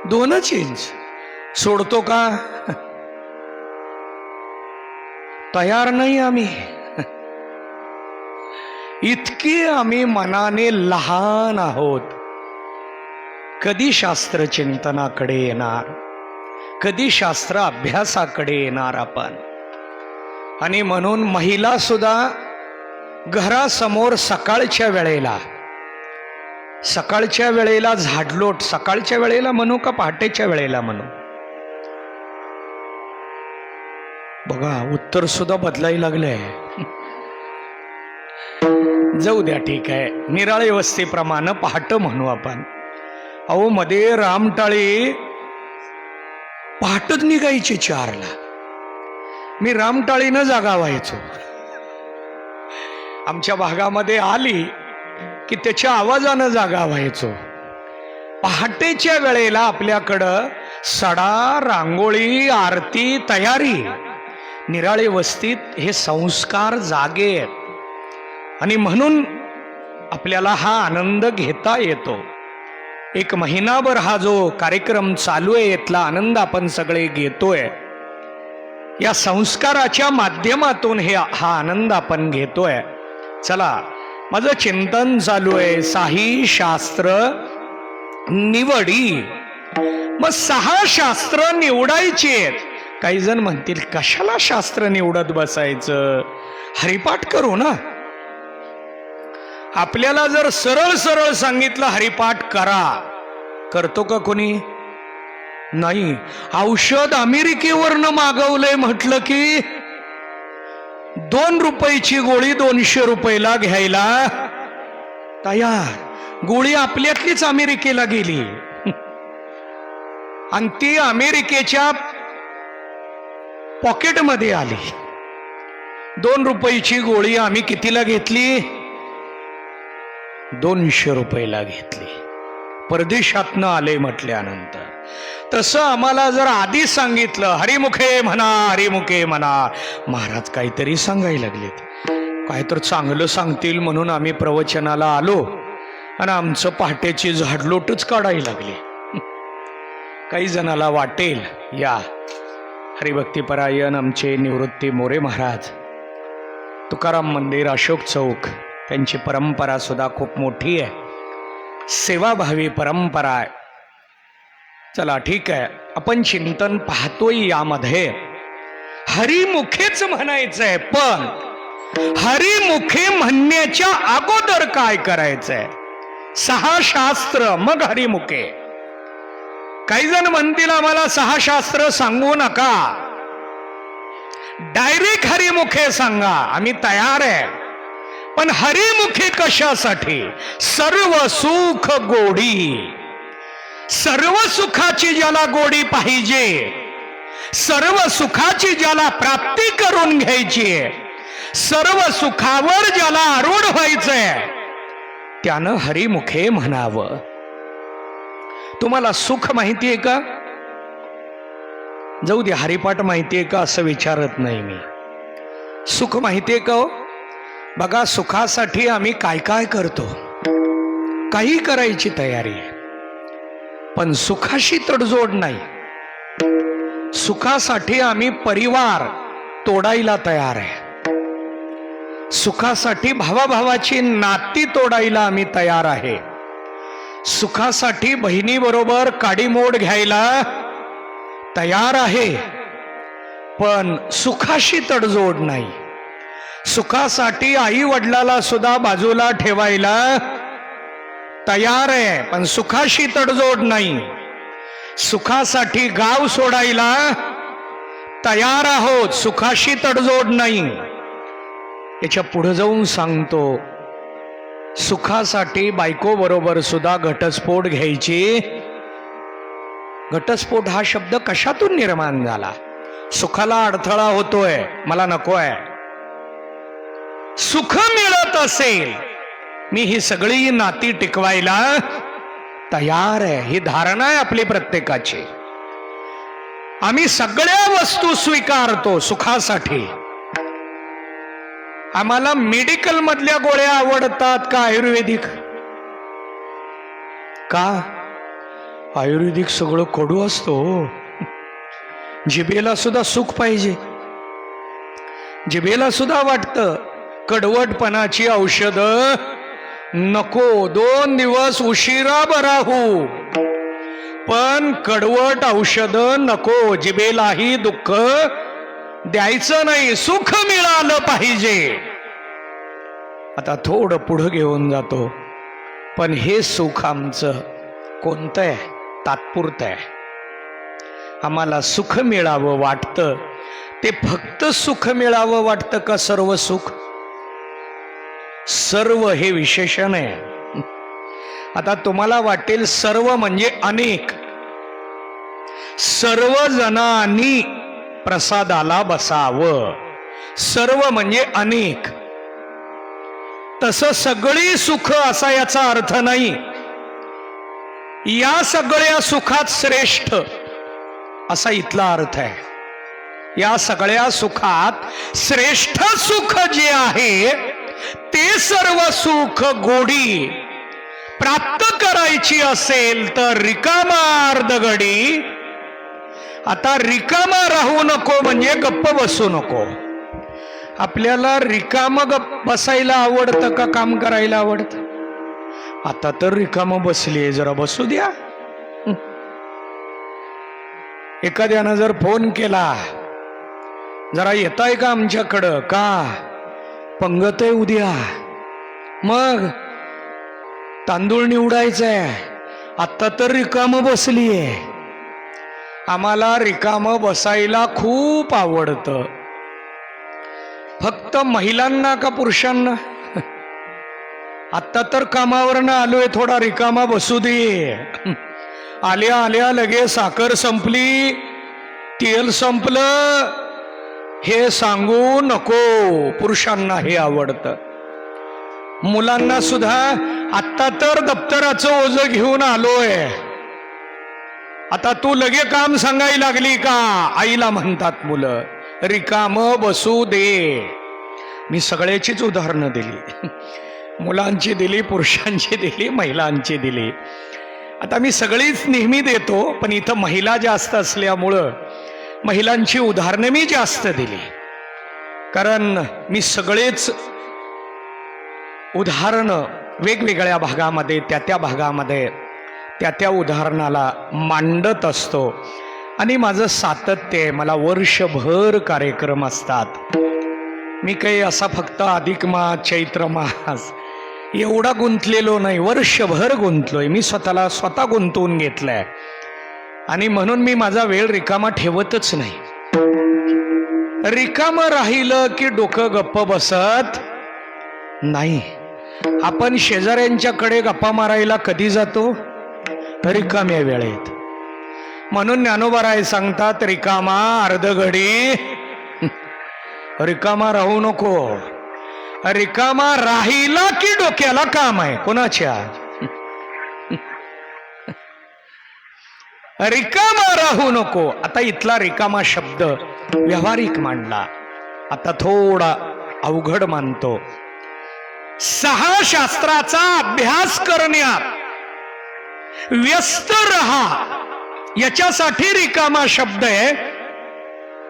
2 इंच. सोडतो का? तयार नाही आम्ही. इतकी आम्ही मनाने लहान आहोत. कधी शास्त्र चिंतनाकडे येणार, कधी शास्त्र अभ्यासाकडे येणार आपण? आणि म्हणून महिला सुद्धा घरासमोर सकाळच्या वेळेला झाडलोट, सकाळच्या वेळेला म्हणू का पहाटेच्या वेळेला म्हणू? बघा, उत्तर सुद्धा बदलायला लागलंय. जाऊ द्या, ठीक आहे. निराळे वस्तीप्रमाणे पहाट म्हणू आपण. अहो, मध्ये रामटाळी पहाटच निघायची 4ला. मी रामटाळीनं जागा व्हायचो. आमच्या भागामध्ये आली की त्याच्या आवाजानं जागा व्हायचो. पहाटेच्या वेळेला आपल्याकडं सडा, रांगोळी, आरती, तयारी. निराळे वस्तीत हे संस्कार जागे आहेत आणि म्हणून आपल्याला हा आनंद घेता येतो. 1 महिनाभर हा जो कार्यक्रम चालू आहे, यातला आनंद आपण सगळे घेतोय. या संस्काराच्या माध्यमातून हा आनंद आपण घेतोय. चला, माझं चिंतन चालू आहे 6 शास्त्र निवडी. मग 6 शास्त्र निवडायची आहेत. काही जण म्हणतील, कशाला शास्त्र निवडत बसायचं, हरिपाठ करू ना. आपल्याला जर सरळ सरळ सांगितलं हरिपाठ करा, करतो का कोणी? नाही. औषध अमेरिकेवरनं मागवलंय म्हटलं की 2 रुपयाची गोळी 200 रुपयाला घ्यायला तयार. गोळी आपल्यातलीच अमेरिकेला गेली आणि ती अमेरिकेच्या पॉकेटमध्ये आली. 2 रुपयाची गोळी आम्ही कितीला घेतली? 200 रुपयाला घेतली. परदेशातनं आले म्हटल्यानंतर. तसं आम्हाला जर आधी सांगितलं, हरिमुखे म्हणा, हरिमुखे म्हणा. महाराज काहीतरी सांगायला लागलेत, काय तर चांगलं सांगतील म्हणून आम्ही प्रवचनाला आलो आणि आमचं पहाटेची झाडलोटच काढायला लागली. काही जणाला वाटेल, या हरिभक्तीपरायण आमचे निवृत्ती मोरे महाराज तुकाराम मंदिर, अशोक चौक, त्यांची परंपरा सुद्धा खूप मोठी आहे, सेवाभावी परंपरा आहे. चला ठीक आहे, आपण चिंतन पाहतोय यामध्ये हरिमुखेच म्हणायचंय, पण हरिमुखे म्हणण्याच्या अगोदर काय करायचंय? 6 शास्त्र मग हरिमुखे. काही जण म्हणतील आम्हाला 6 शास्त्र सांगू नका, डायरेक्ट हरिमुखे सांगा, आम्ही तयार आहे. पण हरिमुखे कशासाठी? सर्व सुख गोडी, सर्व सुखाची ज्याला गोडी पाहिजे, सर्व सुखाची ज्याला प्राप्ती करून घ्यायची, सर्व सुखावर ज्याला आरूढ व्हायचंय, त्यानं हरिमुखे म्हणावं. तुम्हाला सुख माहितीये का? जाऊ दे, हरिपाठ माहितीये का असं विचारत नाही मी. सुख माहितीये का? बघा, सुखासाठी आम्ही काय काय करतो, काही करायची तयारी आहे, पण सुखाशी तडजोड नाही. सुखासाठी आम्ही परिवार तोडायला तयार आहे, सुखासाठी भावाभावाची नाती तोडायला आम्ही तयार आहे, सुखासाठी बहिणीबरोबर काडीमोड घ्यायला तयार आहे, पण सुखाशी तडजोड नाही. सुखासाठी आई वडिलाला सुद्धा बाजूला ठेवायला तयार आहे, पण सुखाशी तडजोड नाही. सुखासाठी गाव सोडायला तयार आहोत, सुखाशी तडजोड नाही. याच्या पुढे जाऊन सांगतो, सुखासाठी बायको बरोबर सुद्धा घटस्फोट घ्यायची. घटस्फोट हा शब्द कशातून निर्माण झाला? सुखाला अडथळा होतोय, मला नकोय. सुख मिळत असेल, मी ही सगळी नाती टिकवायला तयार आहे. ही धारणा आहे आपली प्रत्येकाची. आम्ही सगळ्या वस्तू स्वीकारतो सुखासाठी. आम्हाला मेडिकल मधल्या गोळ्या आवडतात का आयुर्वेदिक? का? आयुर्वेदिक सगळं कडू असतो. जिभेला सुद्धा सुख पाहिजे, जिभेला सुद्धा वाटतं कडवटपणाची औषधं नको, 2 दिवस उशिरा बरा हो, पण कडवट औषधं नको. जिभेलाही दुःख द्यायचं नाही, सुख मिळालं पाहिजे. आता थोडं पुढं घेऊन जातो, पण हे सुख आमचं कोणतं आहे? तात्पुरतं आहे. आम्हाला सुख मिळावं वाटतं, ते फक्त सुख मिळावं वाटतं का सर्व सुख? सर्व हे विशेषण आहे. आता तुम्हाला वाटेल सर्व म्हणजे अनेक, सर्व जणांनी प्रसादाला बसावं, सर्व म्हणजे अनेक. तसं सगळी सुख असा याचा अर्थ नाही. या सगळ्या सुखात श्रेष्ठ असा इथला अर्थ आहे. या सगळ्या सुखात श्रेष्ठ सुख जे आहे ते सर्व सुख गोडी प्राप्त करायची असेल तर रिकामा अर्धघडी. आता रिकामा राहू नको म्हणजे गप्प बसू नको. आपल्याला रिकाम बसायला आवडतं का काम करायला आवडतं? आता तर रिकाम बसलीये, जरा बसू द्या. एखाद्यानं जर फोन केला, जरा येताय का आमच्याकडं, का पंगत आहे उद्या, मग तांदूळ निवडायचंय, आता तर रिकाम बसलीये. आम्हाला रिकाम बसायला खूप आवडतं. फक्त महिलांना का पुरुषांना? आता तर कामावरनं आलोय, थोडा रिकामा बसू दे. आल्या आल्या लगे साखर संपली, तेल संपलं, हे सांगू नको. पुरुषांना हे आवडतं. मुलांना सुद्धा आता तर दप्तराचं ओझं घेऊन आलोय, आता तू लगे काम सांगायला लागली का, आईला म्हणतात मुलं. रिकाम बसू दे. मी सगळ्याचीच उदाहरणं दिली, मुलांची दिली, पुरुषांची दिली, महिलांची दिली. आता मी सगळीच नेहमी देतो, पण इथं महिला जास्त असल्यामुळं महिलांची उदाहरणं मी जास्त दिली. कारण मी सगळेच उदाहरण वेगवेगळ्या भागामध्ये त्या भागामध्ये त्या उदाहरणाला मांडत असतो आणि माझं सातत्य आहे. मला वर्षभर कार्यक्रम असतात. मी काही असा फक्त अधिक मास चैत्र मास एवढा गुंतलेलो नाही, वर्षभर गुंतलोय. मी स्वतः गुंतवून घेतलाय आणि म्हणून मी माझा वेळ रिकामा ठेवतच नाही. रिकामं राहिलं की डोकं गप्प बसत नाही. आपण शेजाऱ्यांच्याकडे गप्पा मारायला कधी जातो? रिकाम्या वेळेत. म्हणून ज्ञानोबा सांगतात, रिकामा अर्धघडी रिकामा राहू नको. रिकामा राहिला की डोक्याला काम आहे. कोणाच्या? रिकामा राहू नको. आता इथला रिकामा शब्द व्यावहारिक मांडला, आता थोडा अवघड मानतो. 6 शास्त्राचा अभ्यास करण्यात व्यस्त रहा याच्यासाठी रिकामा शब्द आहे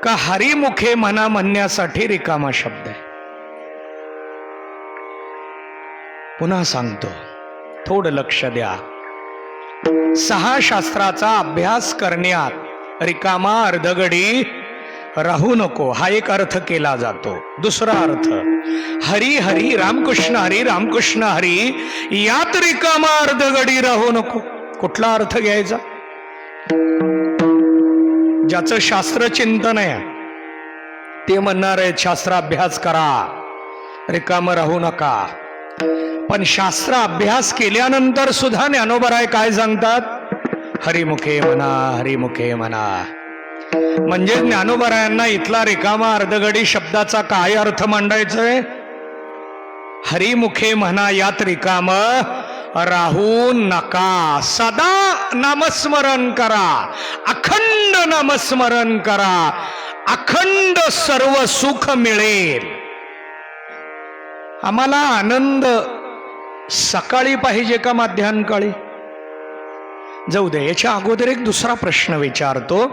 का हरिमुखे म्हणा म्हणण्यासाठी रिकामा शब्द आहे? पुन्हा सांगतो, थोडं लक्ष द्या. 6 शास्त्राचा अभ्यास करण्यात रिकामा अर्धघडी राहू नको हा एक अर्थ केला जातो. दुसरा अर्थ, हरी हरी रामकृष्ण हरी रामकृष्ण हरी यात रिकामा अर्धघडी राहू नको. कुठला अर्थ घ्यायचा? ज्याचं शास्त्र चिंतन आहे ते म्हणणार आहे शास्त्राभ्यास करा, रिकाम राहू नका. पण शास्त्र अभ्यास केल्यानंतर सुद्धा ज्ञानोबा काय सांगतात? हरिमुखे म्हणा, हरिमुखे म्हणा. म्हणजे ज्ञानोबा इथला रिकामा अर्धघडी शब्दाचा काय अर्थ मांडायचंय? हरिमुखे म्हणा यात रिकाम राहू नका. सदा नामस्मरण करा, अखंड नामस्मरण करा, अखंड सर्व सुख मिळेल. आम्हाला आनंद सकाळी पाहिजे का माध्यान्काळी? जाऊ दे, याच्या अगोदर एक दुसरा प्रश्न विचारतो,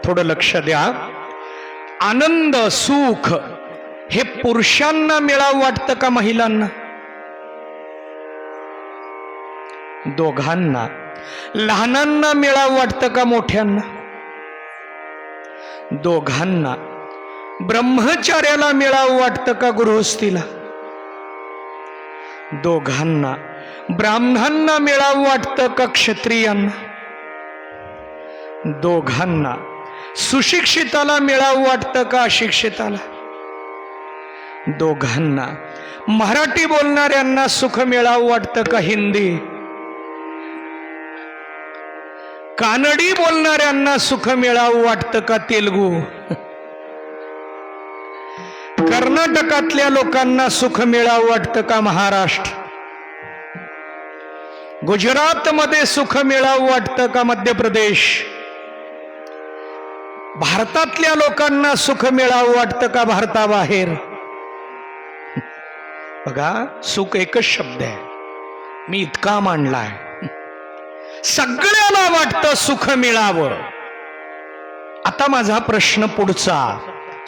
थोडं लक्ष द्या. आनंद सुख हे पुरुषांना मिळावं वाटतं का महिलांना? दोघांना. लहानांना मिळावं वाटतं का मोठ्यांना? दोघांना. ब्रह्मचार्याला मिळावं वाटतं का गृहस्थीला? दोघांना. ब्राह्मणांना मिळावं वाटतं का क्षत्रियांना? दोघांना. सुशिक्षिताला मिळावं वाटतं का अशिक्षिताला? दोघांना. मराठी बोलणाऱ्यांना सुख मिळावं वाटतं का हिंदी? कानडी बोलणाऱ्यांना सुख मिळावं वाटतं का तेलुगू? कर्नाटकातल्या लोकांना सुख मिळावं वाटतं का महाराष्ट्र? गुजरात मध्ये सुख मिळावं वाटतं का मध्य प्रदेश? भारतातल्या लोकांना सुख मिळावं वाटतं का भारताबाहेर? बघा, सुख एकच शब्द आहे, मी इतका मांडलाय. सगळ्याला वाटतं सुख मिळावं. आता माझा प्रश्न पुढचा,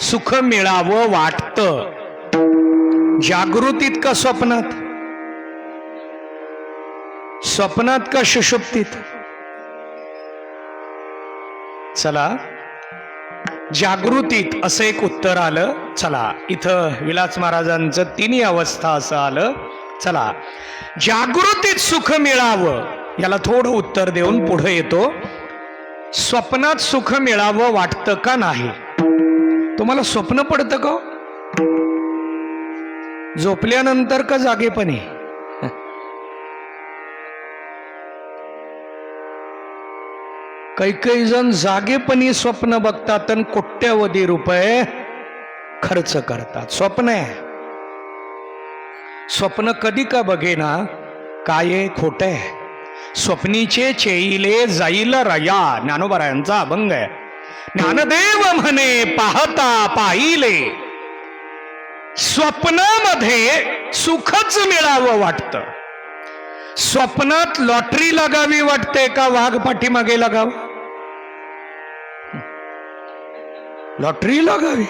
सुख मिळावं वाटतं जागृतीत का स्वप्नात? स्वप्नात का सुषुप्तीत? चला, जागृतीत असं एक उत्तर आलं. चला, इथं विलास महाराजांचं 3 अवस्था असं आलं. चला, जागृतीत सुख मिळावं याला थोडं उत्तर देऊन पुढे येतो. स्वप्नात सुख मिळावं वाटतं का नाही? तुम्हाला स्वप्न पडतं का? झोपल्यानंतर का जागेपणी? काही जण जागेपणी स्वप्न बघतात आणि कोट्यवधी रुपये खर्च करतात. स्वप्न आहे. स्वप्न कधी का बघेना, काय खोट आहे. स्वप्नीचे चेईले जाईल रया, ज्ञानोबा अभंग आहे. ज्ञानदेव म्हणे पाहता पाहिले, स्वप्नामध्ये सुखच मिळावं वाटतं. स्वप्नात लॉटरी लागावी वाटते का वाघ पाठीमागे लागावं? लॉटरी लागावी.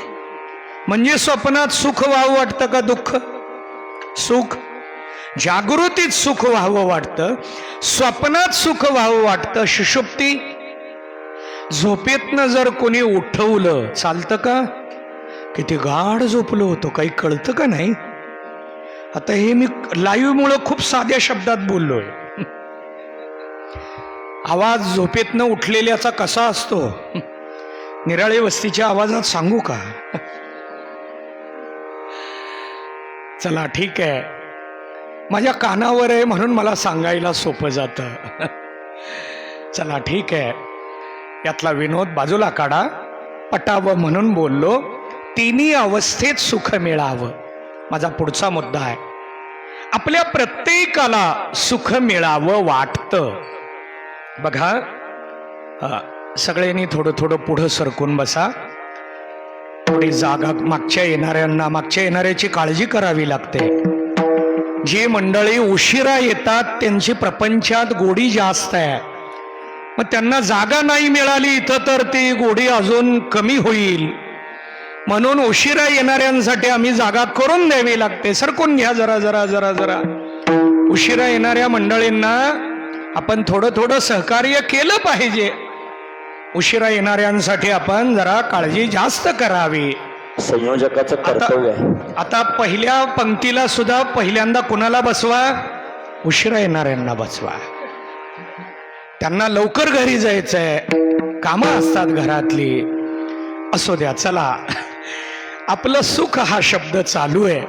म्हणजे स्वप्नात सुख व्हावं वाटतं का दुःख? सुख. जागृतीत सुख व्हावं वाटतं, स्वप्नात सुख व्हावं वाटतं. सुषुप्ती, झोपेतनं जर कोणी उठवलं चालतं का? किती गाढ झोपलो होतो, काही कळतं का नाही? आता हे मी लाईव्ह मुळे खूप साध्या शब्दात बोललोय. आवाज झोपेतनं उठलेल्याचा कसा असतो निराळे वस्तीच्या आवाजात सांगू का? चला ठीक आहे, माझ्या कानावर आहे म्हणून मला सांगायला सोपं जातं. चला ठीक आहे, यातला विनोद बाजूला काढा. पटावं म्हणून बोललो. तिन्ही अवस्थेत सुख मिळावं, माझा पुढचा मुद्दा आहे. आपल्या प्रत्येकाला सुख मिळावं वाटतं. बघा, सगळ्यांनी थोडं थोडं पुढं सरकून बसा. थोडी जागा मागच्या येणाऱ्याची काळजी करावी लागते. जी मंडळी उशिरा येतात त्यांची प्रपंचात गोडी जास्त आहे, मग त्यांना जागा नाही मिळाली इथं तर ती गोडी अजून कमी होईल. म्हणून उशिरा येणाऱ्यांसाठी आम्ही जागा करून द्यावी लागते. सरकून घ्या जरा जरा जरा जरा. उशिरा येणाऱ्या मंडळींना आपण थोडं थोडं सहकार्य केलं पाहिजे. उशिरा येणाऱ्यांसाठी आपण जरा काळजी जास्त करावी. संयोजकाचं कर्तव्य आहे. आता पहिल्या पंक्तीला सुद्धा पहिल्यांदा कुणाला बसवा? उशिरा येणाऱ्यांना बसवा. त्यांना लवकर घरी जायचंय, कामं असतात घरातली. असू द्या, चला. आपलं सुख हा शब्द चालू आहे.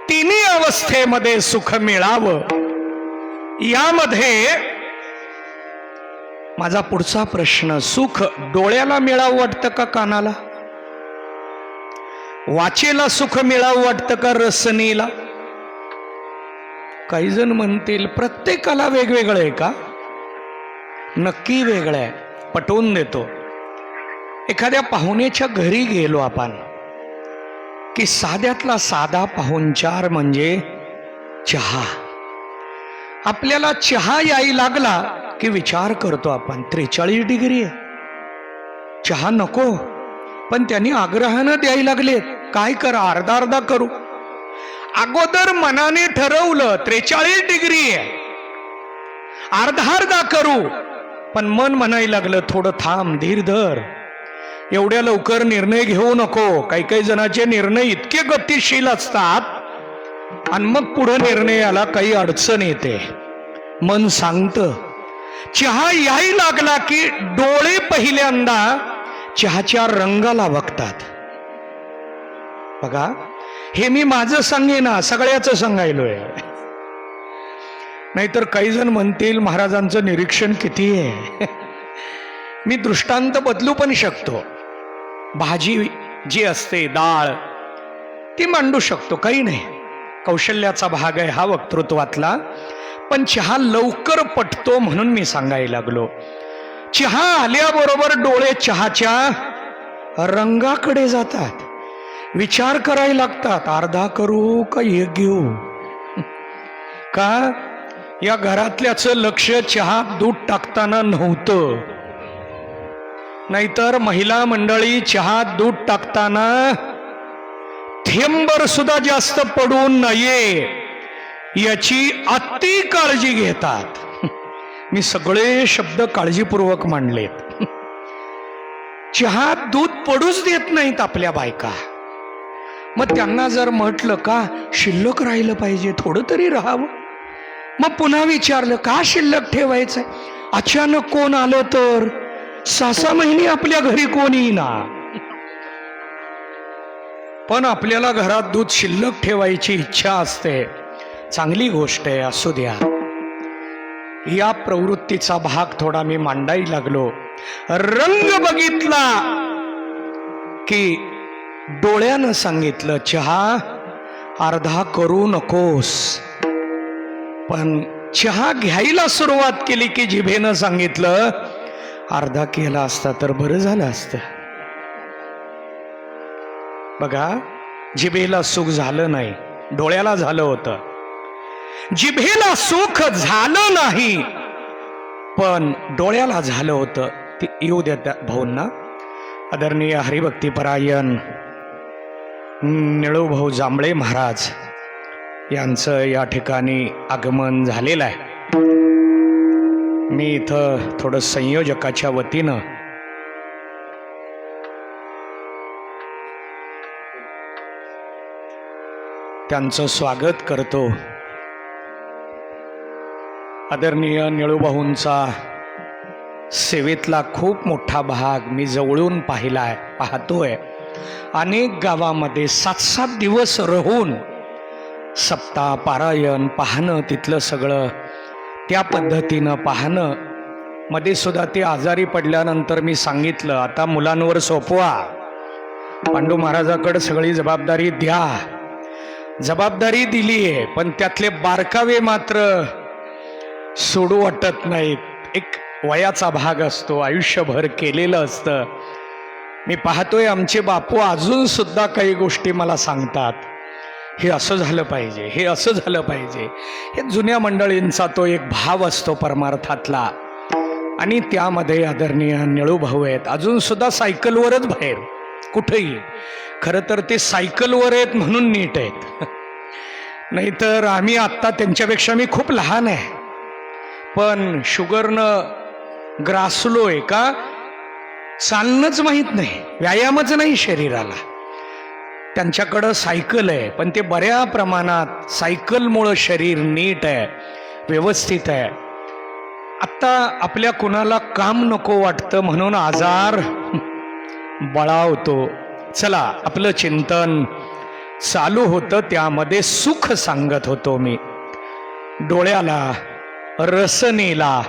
तिन्ही अवस्थेमध्ये सुख मिळावं, यामध्ये माझा पुढचा प्रश्न, सुख डोळ्याला मिळावं वाटतं का कानाला? वाचेला सुख मिळावं वाटतं का रसनेला? काही जण म्हणतील प्रत्येकाला वेगवेगळं आहे का? नक्की वेगळं आहे, पटवून देतो. एखाद्या पाहुण्याच्या घरी गेलो आपण की साध्यातला साधा पाहुणचार म्हणजे चहा. आपल्याला चहा यायला लागला की विचार करतो आपण, 43 डिग्री आहे, चहा नको. पण त्यांनी आग्रहानं द्यायला लागले, काय करा, अर्धा अर्धा करू. अगोदर मनाने ठरवलं 43 डिग्री आहे, अर्धा अर्धा करू. पण मन म्हणायला लागलं थोडं थांब, धीर धर, एवढ्या लवकर निर्णय घेऊ नको. काही काही जणांचे निर्णय इतके गतिशील असतात आणि मग पुढे निर्णयाला काही अडचण येते. मन सांगतं. चहा यायला लागला की डोळे पहिल्यांदा चहाच्या रंगाला बघतात. बघा, हे मी माझं सांगेना, सगळ्याच सांगायलोय. नाहीतर काही जण म्हणतील महाराजांचं निरीक्षण किती आहे. मी दृष्टांत बदलू पण शकतो. भाजी जी असते, डाळ, ती मांडू शकतो, काही नाही, कौशल्याचा भाग आहे हा वक्तृत्वातला. पण चहा लवकर पटतो म्हणून मी सांगायला लागलो. चहा आल्याबरोबर डोळे चहाच्या रंगाकडे जातात. विचार करायला लागतात, अर्धा करू का एक घेऊ? का? या घरातल्याचं लक्ष चहा दूध टाकताना नव्हतं. नाहीतर महिला मंडळी चहा दूध टाकताना थेंबर सुद्धा जास्त पडू नये याची अति काळजी घेतात. मी सगळे शब्द काळजीपूर्वक मांडलेत. चहा दूध पडूच देत नाहीत आपल्या बायका. मग त्यांना जर म्हटलं का शिल्लक राहिलं पाहिजे, थोडं तरी राहावं, मग पुन्हा विचारलं का शिल्लक ठेवायचंय? अचानक कोण आलं तर 6-6 महिने आपल्या घरी कोण येईना. पण आपल्याला घरात दूध शिल्लक ठेवायची इच्छा असते. चांगली गोष्ट आहे, असू द्या. या प्रवृत्तीचा भाग थोडा मी मांडायला लागलो. रंग बघितला की डोळ्यानं सांगितलं चहा अर्धा करू नकोस. पण चहा घ्यायला सुरुवात केली की जिभेनं सांगितलं अर्धा केला असता तर बरं झालं असतं. बघा, जिभेला सुख झालं नाही, डोळ्याला झालं होतं. जिभेला सुख झालं नाही पण डोळ्याला झालं होतं. ते येऊ देत भाऊंना. आदरणीय हरिभक्तीपरायण निळूभाऊ जांभळे महाराज यांचं या ठिकाणी आगमन झालेलं आहे. मी इथं थोडं संयोजकाच्या वतीनं त्यांचं स्वागत करतो. आदरणीय निळूभाऊंचा सेवेतला खूप मोठा भाग मी जवळून पाहतोय. अनेक गावामध्ये 7-7 दिवस राहून सप्ताह पारायण पाहणं, तिथलं सगळं त्या पद्धतीनं पाहणं. मध्ये सुद्धा ते आजारी पडल्यानंतर मी सांगितलं, आता मुलांवर सोपवा, पांडू महाराजाकडे सगळी जबाबदारी द्या. जबाबदारी दिली आहे, पण त्यातले बारकावे मात्र सोडू वाटत नाहीत. एक वयाचा भाग असतो, आयुष्यभर केलेलं असतं. मी पाहतोय आमचे बापू अजून सुद्धा काही गोष्टी मला सांगतात, हे असं झालं पाहिजे, हे असं झालं पाहिजे. हे जुन्या मंडळींचा तो एक भाव असतो परमार्थातला. आणि त्यामध्ये आदरणीय निळूभाऊ आहेत, अजून सुद्धा सायकलवरच बाहेर कुठेही. खरं तर ते सायकलवर आहेत म्हणून नीट आहेत, नाहीतर आम्ही आत्ता त्यांच्यापेक्षा मी खूप लहान आहे, पण शुगरनं ग्रासलोय का चालणंच माहीत नाही, व्यायामच नाही शरीराला. त्यांच्याकडं सायकल आहे, पण ते बऱ्या प्रमाणात सायकलमुळं शरीर नीट आहे, व्यवस्थित आहे. आत्ता आपल्या कुणाला काम नको वाटतं म्हणून आजार बळावतो. चला, आपलं चिंतन चालू होतं, त्यामध्ये सुख सांगत होतो मी. डोळ्याला रसनेला,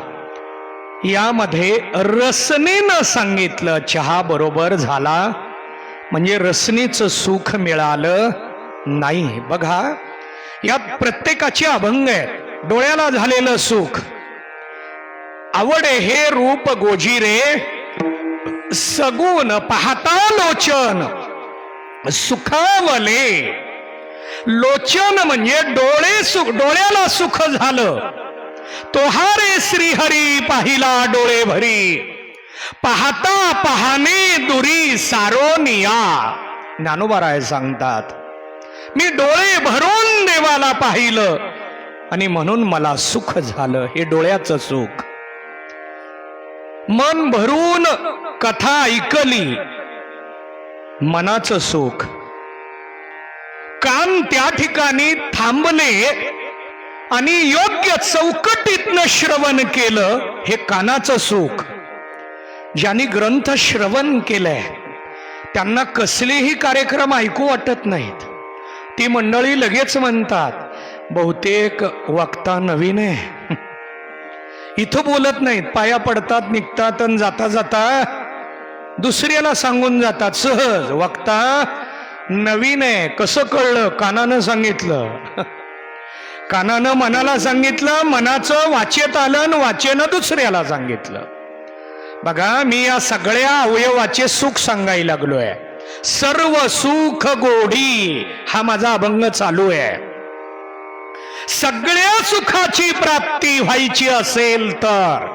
यामध्ये रसनेनं सांगितलं चहा बरोबर झाला म्हणजे रसनेचं सुख मिळालं नाही. बघा, यात प्रत्येकाचे अभंग आहेत. डोळ्याला झालेलं सुख, आवडे हे रूप गोजिरे, सगुण पाहता लोचन सुखावले. लोचन म्हणजे डोळ्याला सुख झालं. तोहारे श्रीहरी पाहिला डोळे भरी, पाहता पाहणे दुरी सारोनिया. ज्ञानोबा सांगतात, मी डोळे भरून देवाला पाहिलं आणि म्हणून मला सुख झालं. हे डोळ्याचं सुख. मन भरून कथा ऐकली, मनाचं सुख. कान त्या ठिकाणी थांबले आणि योग्य चौकटीतनं श्रवण केलं, हे कानाचं सुख. ज्यांनी ग्रंथ श्रवण केलंय त्यांना कसलेही कार्यक्रम ऐकू वाटत नाहीत. ती मंडळी लगेच म्हणतात, बहुतेक वक्ता नवीन आहे. इथं बोलत नाहीत, पाया पडतात, निघतात आणि जाता जाता दुसऱ्याला सांगून जातात सहज, वक्ता नवीन आहे. कसं कळलं? कानानं सांगितलं. कानानं मनाला सांगितलं, मनाचं वाचेत आलं आणि वाचेनं दुसऱ्याला सांगितलं. बघा, मी या सगळ्या अवयवाचे सुख सांगायला लागलोय. सर्व सुख गोडी हा माझा अभंग चालू आहे. सगळ्या सुखाची प्राप्ती व्हायची असेल तर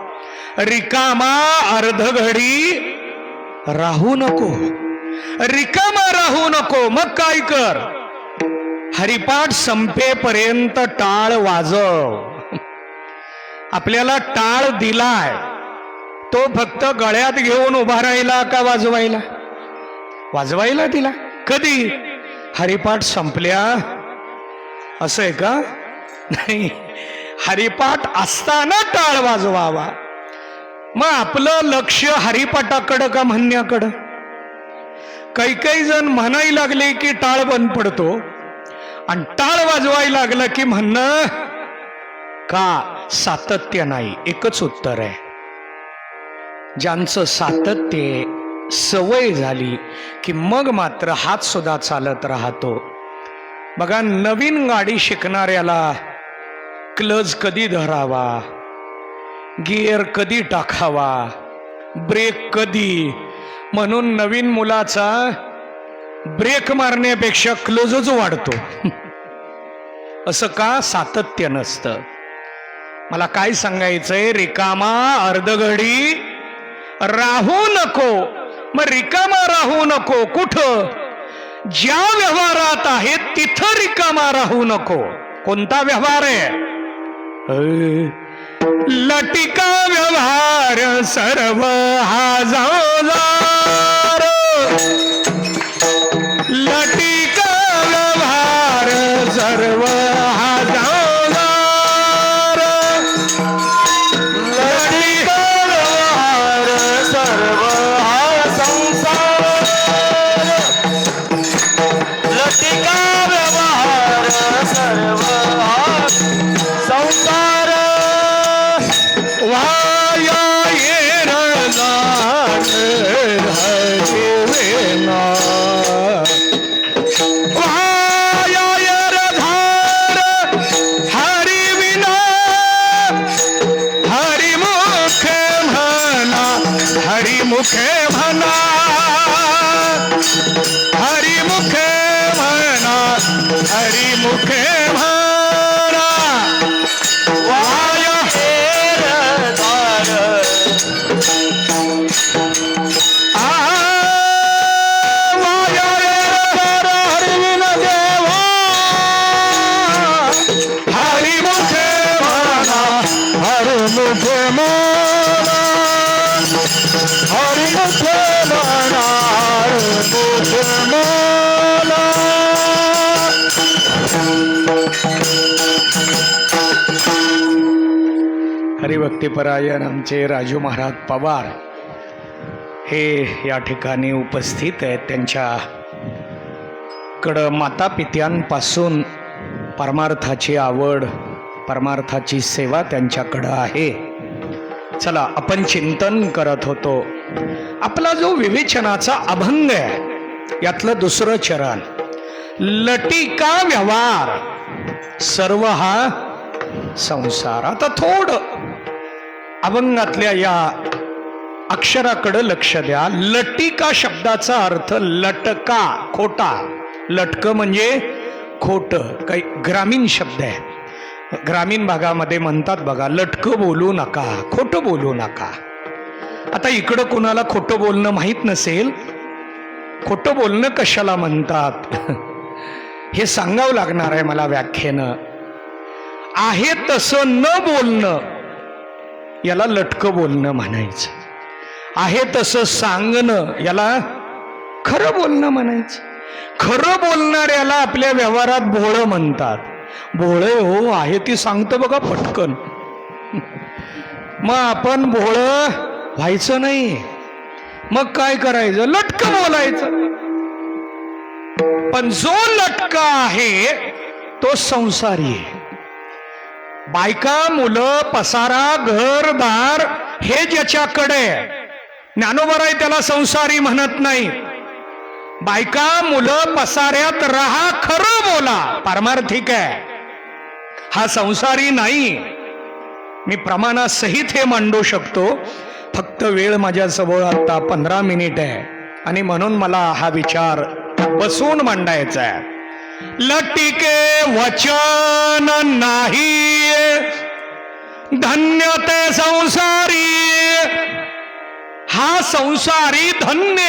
रिकामा अर्धघडी राहू नको. रिकामा राहू नको. मग काय कर? हरिपाठ संपेपर्यंत टाळ वाजव. आपल्याला टाळ दिलाय, तो फक्त गळ्यात घेऊन उभा राहिला का वाजवायला? वाजवायला दिला. कधी? हरिपाठ संपल्या असं आहे का? नाही, हरिपाठ असताना टाळ वाजवावा. मग आपलं लक्ष हरिपाठाकडं का म्हणण्याकडं? काही जण म्हणायला लागले की टाळ बंद पडतो, आणि टाळ वाजवायला लागलं की म्हणणं का सातत्य नाही. एकच उत्तर आहे, ज्यांचं सातत्य सवय झाली की मग मात्र हात सुद्धा चालत राहतो. बघा, नवीन गाडी शिकणाऱ्याला क्लच कधी धरावा, गिअर कधी टाकावा, ब्रेक कधी, म्हणून नवीन मुलाचा ब्रेक मारण्यापेक्षा क्लोजच वाढतो. असं का? सातत्य नसतं. मला काय सांगायचंय, रिकामा अर्धघडी राहू नको. मग रिकामा राहू नको कुठं? ज्या व्यवहारात आहे तिथं रिकामा राहू नको. कोणता व्यवहार आहे? लटिका व्यवहार सर्व हा संसार. लटिका व्यवहार सर्व हा संसार. लटिका व्यवहार सर्व हा संसार. लटिका व्यवहार सर्व हा संसार. वाया येरणार हरिविना. वाया येरधार हरिविना. हरिमुखे म्हणा. हरिमुखे म्हणा. हरिमुखे म्हणा. हरिमुखे म्हणा. वाया हेरदार. वाया हेरदार हरिविना देवा. हरिमुखे म्हणा. हरिमुखे म्हणा. हरिमुखे म्हणा. हरिमुखे म्हणा. हरिभक्तीपरायण आमचे राजू महाराज पवार हे या ठिकाणी उपस्थित आहेत. त्यांच्याकडं मातापित्यांपासून परमार्थाची आवड, परमार्थाची सेवा त्यांच्याकडं आहे. चला, आपण चिंतन करत होतो. आपला जो विवेचनाचा अभंग आहे यातलं दुसरं चरण, लटिका व्यवहार सर्व हा संसार. आता थोडं अभंगातल्या या अक्षराकडे लक्ष द्या. लटिका शब्दाचा अर्थ लटका, खोटा. लटक म्हणजे खोट. काही ग्रामीण शब्द आहे. ग्रामीण भागामध्ये म्हणतात बघा, लटकं बोलू नका, खोटं बोलू नका. आता इकडं कोणाला खोटं बोलणं माहीत नसेल, खोटं बोलणं कशाला म्हणतात हे सांगावं लागणार आहे मला व्याख्येनं. आहे तसं न बोलणं याला लटकं बोलणं म्हणायचं. आहे तसं सांगणं याला खरं बोलणं म्हणायचं. खरं बोलणाऱ्याला आपल्या व्यवहारात भोळं म्हणतात. भोळे हो, आहे ती सांगतो बघा पटकन. मग आपण भोळं व्हायचं नाही. मग काय करायचं? लटकं बोलायचं. पण जो लटका आहे तो संसारी आहे. बायका, मुलं, पसारा, घरदार हे ज्याच्याकडे ज्ञानोबा आहे त्याला संसारी म्हणत नाही. बायका, मुलं, पसाऱ्यात राहा, खरं बोला, पारमार्थिक आहे. हा संसारी नाही. मी प्रमाणासहित हे मांडू शकतो. फक्त वेळ माझ्याजवळ आता 15 मिनिट आहे आणि म्हणून मला हा विचार बसून मांडायचा आहे. लटिके वचन नाही धन्य ते संसारी. हा संसारी धन्य.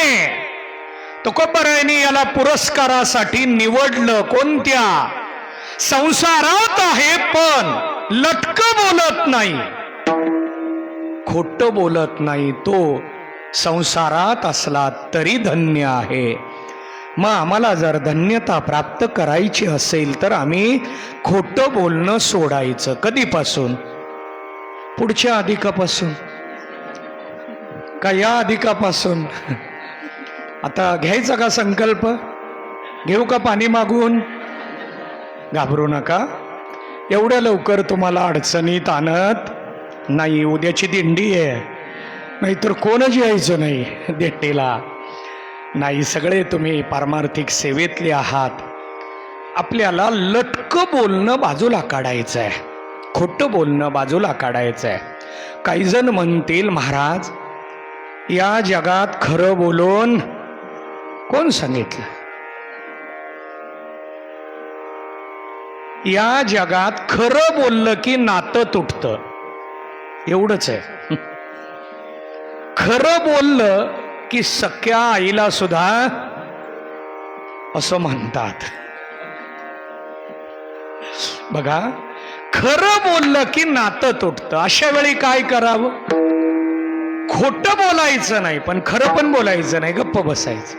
तुकोबरायांनी याला पुरस्कारासाठी निवडलं. कोणत्या? संसारात आहे पण लटकं बोलत नाही, खोटं बोलत नाही. तो संसारात असला तरी धन्य आहे. मग आम्हाला जर धन्यता प्राप्त करायची असेल तर आम्ही खोटं बोलणं सोडायचं. कधीपासून? पुढच्या अधिकापासून का या अधिकापासून? आता घ्यायचा का संकल्प? घेऊ का पाणी मागून? घाबरू नका. एवढ्या लवकर तुम्हाला अडचणीत आणत नाही. उद्याची दिंडी आहे, नाहीतर कोणच यायचं नाही दिंडीला. नाही, सगळे तुम्ही पारमार्थिक सेवेतले आहात. आपल्याला लटकं बोलणं बाजूला काढायचं आहे, खोटं बोलणं बाजूला काढायचं आहे. काही जण म्हणतील, महाराज या जगात खरं बोलून कोण सांगितलं? या जगात खरं बोललं की नातं तुटतं, एवढंच आहे. खरं बोललं की सख्या आईला सुद्धा असं म्हणतात. बघा, खरं बोललं की नातं तुटतं. अशा वेळी काय करावं? खोटं बोलायचं नाही, पण खरं पण बोलायचं नाही, गप्प बसायचं.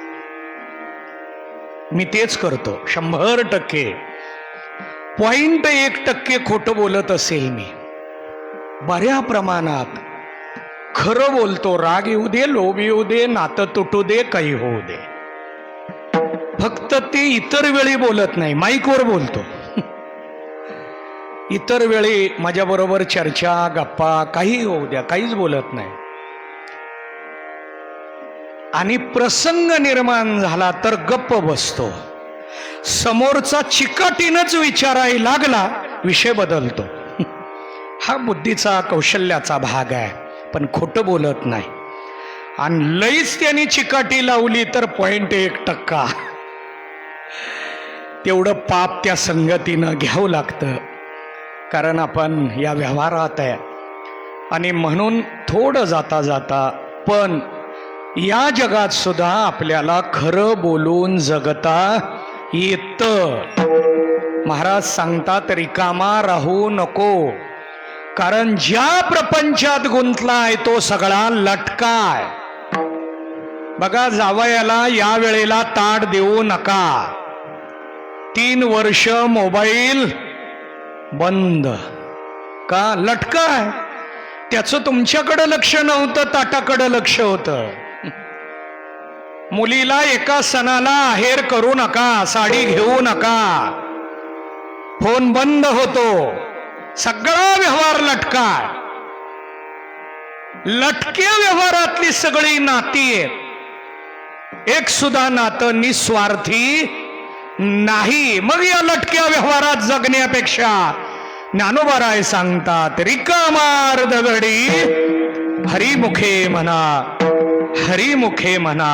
मी तेच करतो 100%. 0.1% खोटं बोलत असेल मी. बऱ्या प्रमाणात खरं बोलतो. राग येऊ दे, लोभ येऊ दे, नातं तुटू दे, काही होऊ दे. फक्त ते इतर वेळी बोलत नाही, माईकवर बोलतो. इतर वेळी माझ्याबरोबर चर्चा, गप्पा काही होऊ द्या, काहीच बोलत नाही. आणि प्रसंग निर्माण झाला तर गप्प बसतो. समोरचा चिकाटीनच विचारायला लागला, विषय बदलतो. हा बुद्धीचा, कौशल्याचा भाग आहे. पण खोटं बोलत नाही. आणि लईच त्यांनी चिकाटी लावली तर 0.1% तेवढं पाप त्या संगतीनं घ्यावं लागतं. कारण आपण या व्यवहारात आहे. आणि म्हणून थोडं जाता जाता पण या जगात सुद्धा आपल्याला खरं बोलून जगता येतं. महाराज सांगतात, रिकामा राहू नको. कारण ज्या प्रपंचात गुंतलाय तो सगळा लटकाय. बघा, जावयाला या वेळेला ताट देऊ नका. 3 वर्ष मोबाईल बंद. का? लटकाय. त्याचं तुमच्याकडे लक्ष नव्हतं, ताटाकडे लक्ष होतं. मुलीला एका सणाला आहेर करू नका, साडी घेऊ नका, फोन बंद होतो. सगळा व्यवहार लटकाय. लटक्या व्यवहारातली सगळी नाती आहेत. एक सुद्धा नातं निस्वार्थी नाही. मग या लटक्या व्यवहारात जगण्यापेक्षा ज्ञानोबाराय सांगतात, रिकामार दगडी हरिमुखे म्हणा, हरिमुखे म्हणा.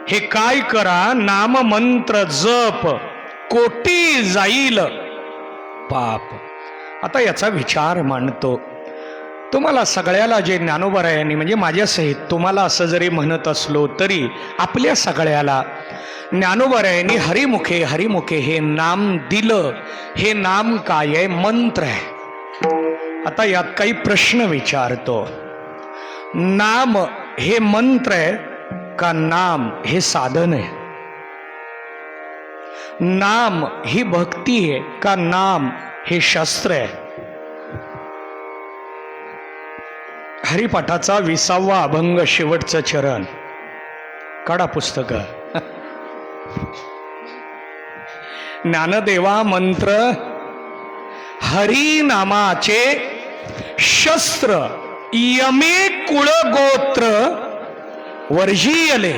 हे काय करा? नाम मंत्र जप, कोटी जाईल पाप. आता याचा विचार मांडतो. तुम्हाला सगळ्याला जे ज्ञानोबारायांनी, म्हणजे माझ्या सहित तुम्हाला असं जरी म्हणत असलो तरी आपल्या सगळ्याला ज्ञानोबारायांनी हरिमुखे हरिमुखे हे नाम दिलं. हे नाम काय आहे? मंत्र आहे. आता यात काही प्रश्न विचारतो. नाम हे मंत्र आहे का नाम हे साधन आहे? नाम ही भक्ती आहे का नाम हे शस्त्र आहे? हरिपाठाचा 20वा अभंग, शेवटचं चरण. काढा पुस्तक. ज्ञानदेवा मंत्र हरी नामाचे शस्त्र, यमे कुळ गोत्र वर्जीयले.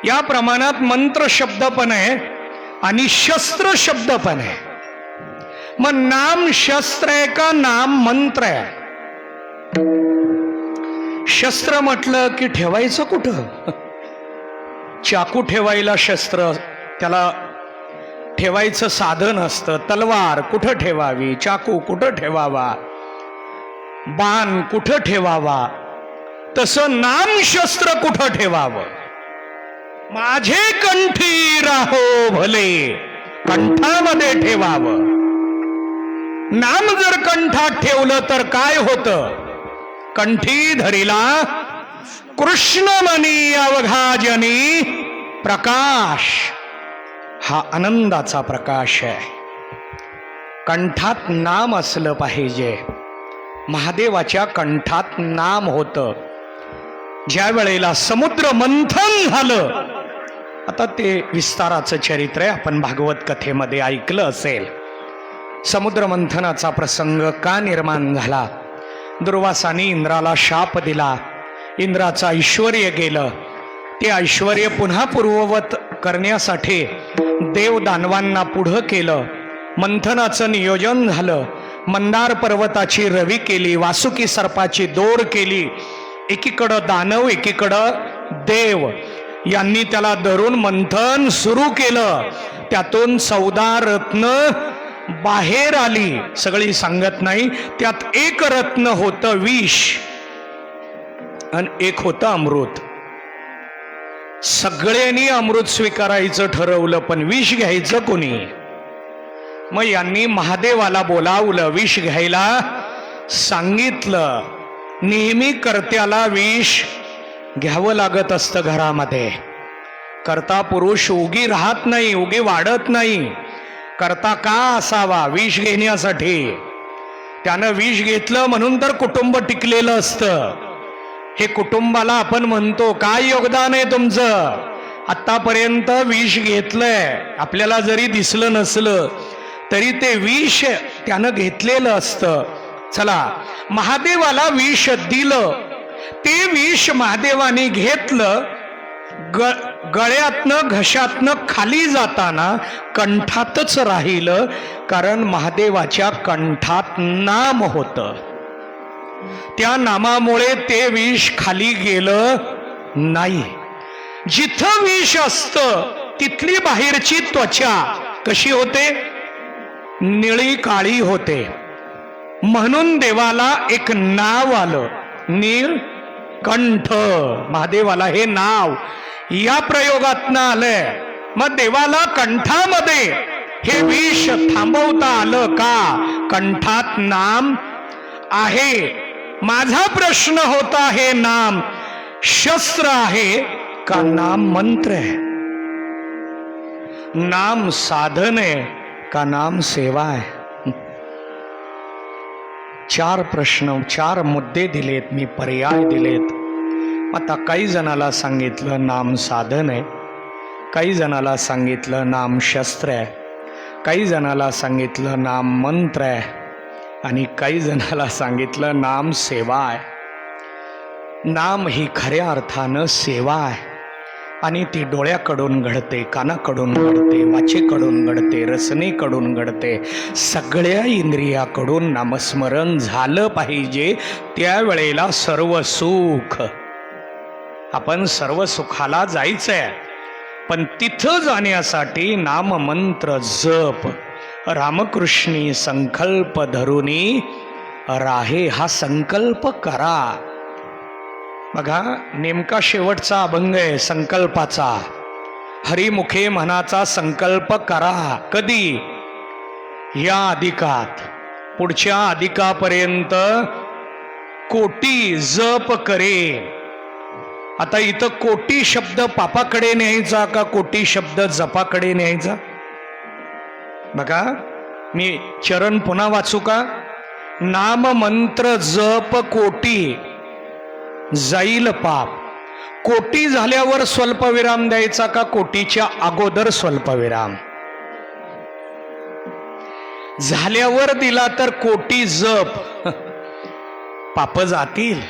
या प्रमाणात मंत्र शब्द पण आहे आणि शस्त्र शब्द पण आहे. मग नाम शस्त्र आहे का नाम मंत्र आहे? शस्त्र म्हटलं की ठेवायचं कुठं? चाकू ठेवायला शस्त्र, त्याला ठेवायचं साधन असतं. तलवार कुठं ठेवावी, चाकू कुठं ठेवावा, बाण कुठं ठेवावा, तसं नाम शस्त्र कुठं ठेवावं? माझे कंठी राहो भले, कंठामध्ये ठेवावं. नाम जर कंठात ठेवलं तर काय होतं? कंठी धरिला कृष्णमणी अवघाजनी प्रकाश. हा आनंदाचा प्रकाश आहे. कंठात नाम असलं पाहिजे. महादेवाच्या कंठात नाम होतं. ज्या वेळेला समुद्र मंथन झालं, आता ते विस्ताराचं चरित्र आहे, आपण भागवत कथेमध्ये ऐकलं असेल. समुद्र मंथनाचा प्रसंग का निर्माण झाला? दुर्वासाने इंद्राला शाप दिला. इंद्राचं ऐश्वर्य गेलं. ते ऐश्वर्य पुन्हा पूर्ववत करण्यासाठी देव दानवांना पुढं केलं. मंथनाचं नियोजन झालं. मंदार पर्वताची रवी केली, वासुकी सर्पाची दोर केली. एकीकडं दानव, एकीकडं देव यांनी त्याला धरून मंथन सुरू केलं. त्यातून 14 रत्न बाहेर आली. सगळी सांगत नाही. त्यात एक रत्न होतं विष आणि एक होतं अमृत. सगळ्यांनी अमृत स्वीकारायचं ठरवलं, पण विष घ्यायचं कोणी? मग यांनी महादेवाला बोलावलं, विष घ्यायला सांगितलं. नेहमी कर्त्याला विष घ्यावं लागत असतं घरामध्ये. कर्ता पुरुष उगी राहत नाही, उगी वाढत नाही. कर्ता का असावा? विष घेण्यासाठी. त्यानं विष घेतलं म्हणून तर कुटुंब टिकलेलं असतं. हे कुटुंबाला आपण म्हणतो, काय योगदान आहे तुमचं? आतापर्यंत विष घेतलंय. आपल्याला जरी दिसलं नसलं तरी ते विष त्यानं घेतलेलं असतं. चला, महादेवाला विष दिलं. ते विष महादेवाने घेतलं. गळ्यातनं घशातनं खाली जाताना कंठातच राहिलं, कारण महादेवाच्या कंठात नाम होतं. त्या नामामुळे ते विष खाली गेलं नाही. जिथं विष असतं तिथली बाहेरची त्वचा कशी होते? निळी काळी होते. म्हणून देवाला एक नाव आलं, नीलकंठ. महादेवाला हे नाव या प्रयोगातनं आलंय. मग देवाला कंठामध्ये हे विष थांबवता आलं का? कंठात नाम आहे. माझा प्रश्न होता, हे नाम शस्त्र आहे का नाम मंत्र आहे? नाम साधन आहे का नाम सेवा आहे? 4 प्रश्न, 4 मुद्दे दिलेत मी, पर्याय दिलेत. आता काही जणाला सांगितलं नाम साधन आहे, काही जणाला सांगितलं नाम शस्त्र आहे, काही जणाला सांगितलं नाम मंत्र आहे, आणि काही जणाला सांगितलं नाम सेवा आहे. नाम ही खऱ्या अर्थानं सेवा आहे. आणि ती डोळ्याकडून घडते, कानाकडून घडते, वाचेकडून घडते, रसनेकडून घडते. सगळ्या इंद्रियाकडून नामस्मरण झालं पाहिजे. त्यावेळेला सर्व सुख. आपण सर्व सुखाला जायचंय, पण तिथं जाण्यासाठी नाम मंत्र जप. रामकृष्णी संकल्प धरुनी राहे, हा संकल्प करा. बघा, नेमका शेवटचा अभंग आहे संकल्पाचा. हरिमुखे मनाचा संकल्प करा. कधी? या अधिकात. पुढच्या अधिकापर्यंत कोटी जप करे. आता इथं कोटी शब्द पापाकडे न्यायचा का कोटी शब्द जपाकडे न्यायचा? बघा, मी चरण पुन्हा वाचू का? नाम मंत्र जप कोटी जाईल पाप. कोटी झाल्यावर स्वल्पविराम द्यायचा का कोटीच्या अगोदर स्वल्पविराम? झाल्यावर दिला तर कोटी जप. पाप जातील.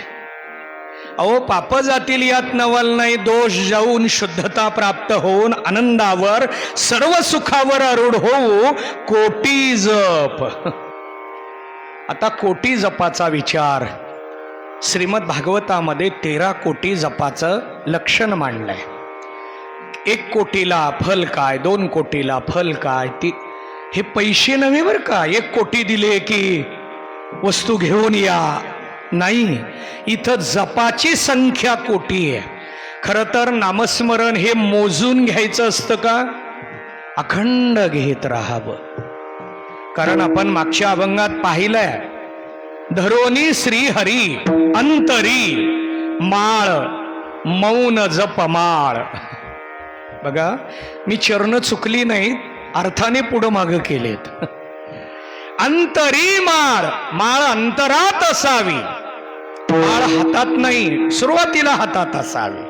अहो, पाप जातील यात नवल नाही. दोष जाऊन शुद्धता प्राप्त होऊन आनंदावर सर्व सुखावर आरूढ होऊ कोटी जप. आता कोटी जपाचा विचार श्रीमद भागवतामध्ये 13 कोटी जपाचं लक्षण मांडलंय. 1 कोटीला फल काय, 2 कोटीला फल काय? हे पैसे नव्हे बरं का. 1 कोटी दिले की वस्तू घेऊन या, नाही. इथं जपाची संख्या कोटी आहे. खरं तर नामस्मरण हे मोजून घ्यायचं असतं का? अखंड घेत राहावं. कारण आपण मागच्या अभंगात पाहिलंय, धरोनी श्री हरी अंतरी माळ मौन जप माळ. बघा, मी चरण चुकली नाहीत, अर्थाने पुढं मागं केलेत. अंतरी माळ, माळ अंतरात असावी. माळ हातात नाही, सुरुवातीला हातात असावी.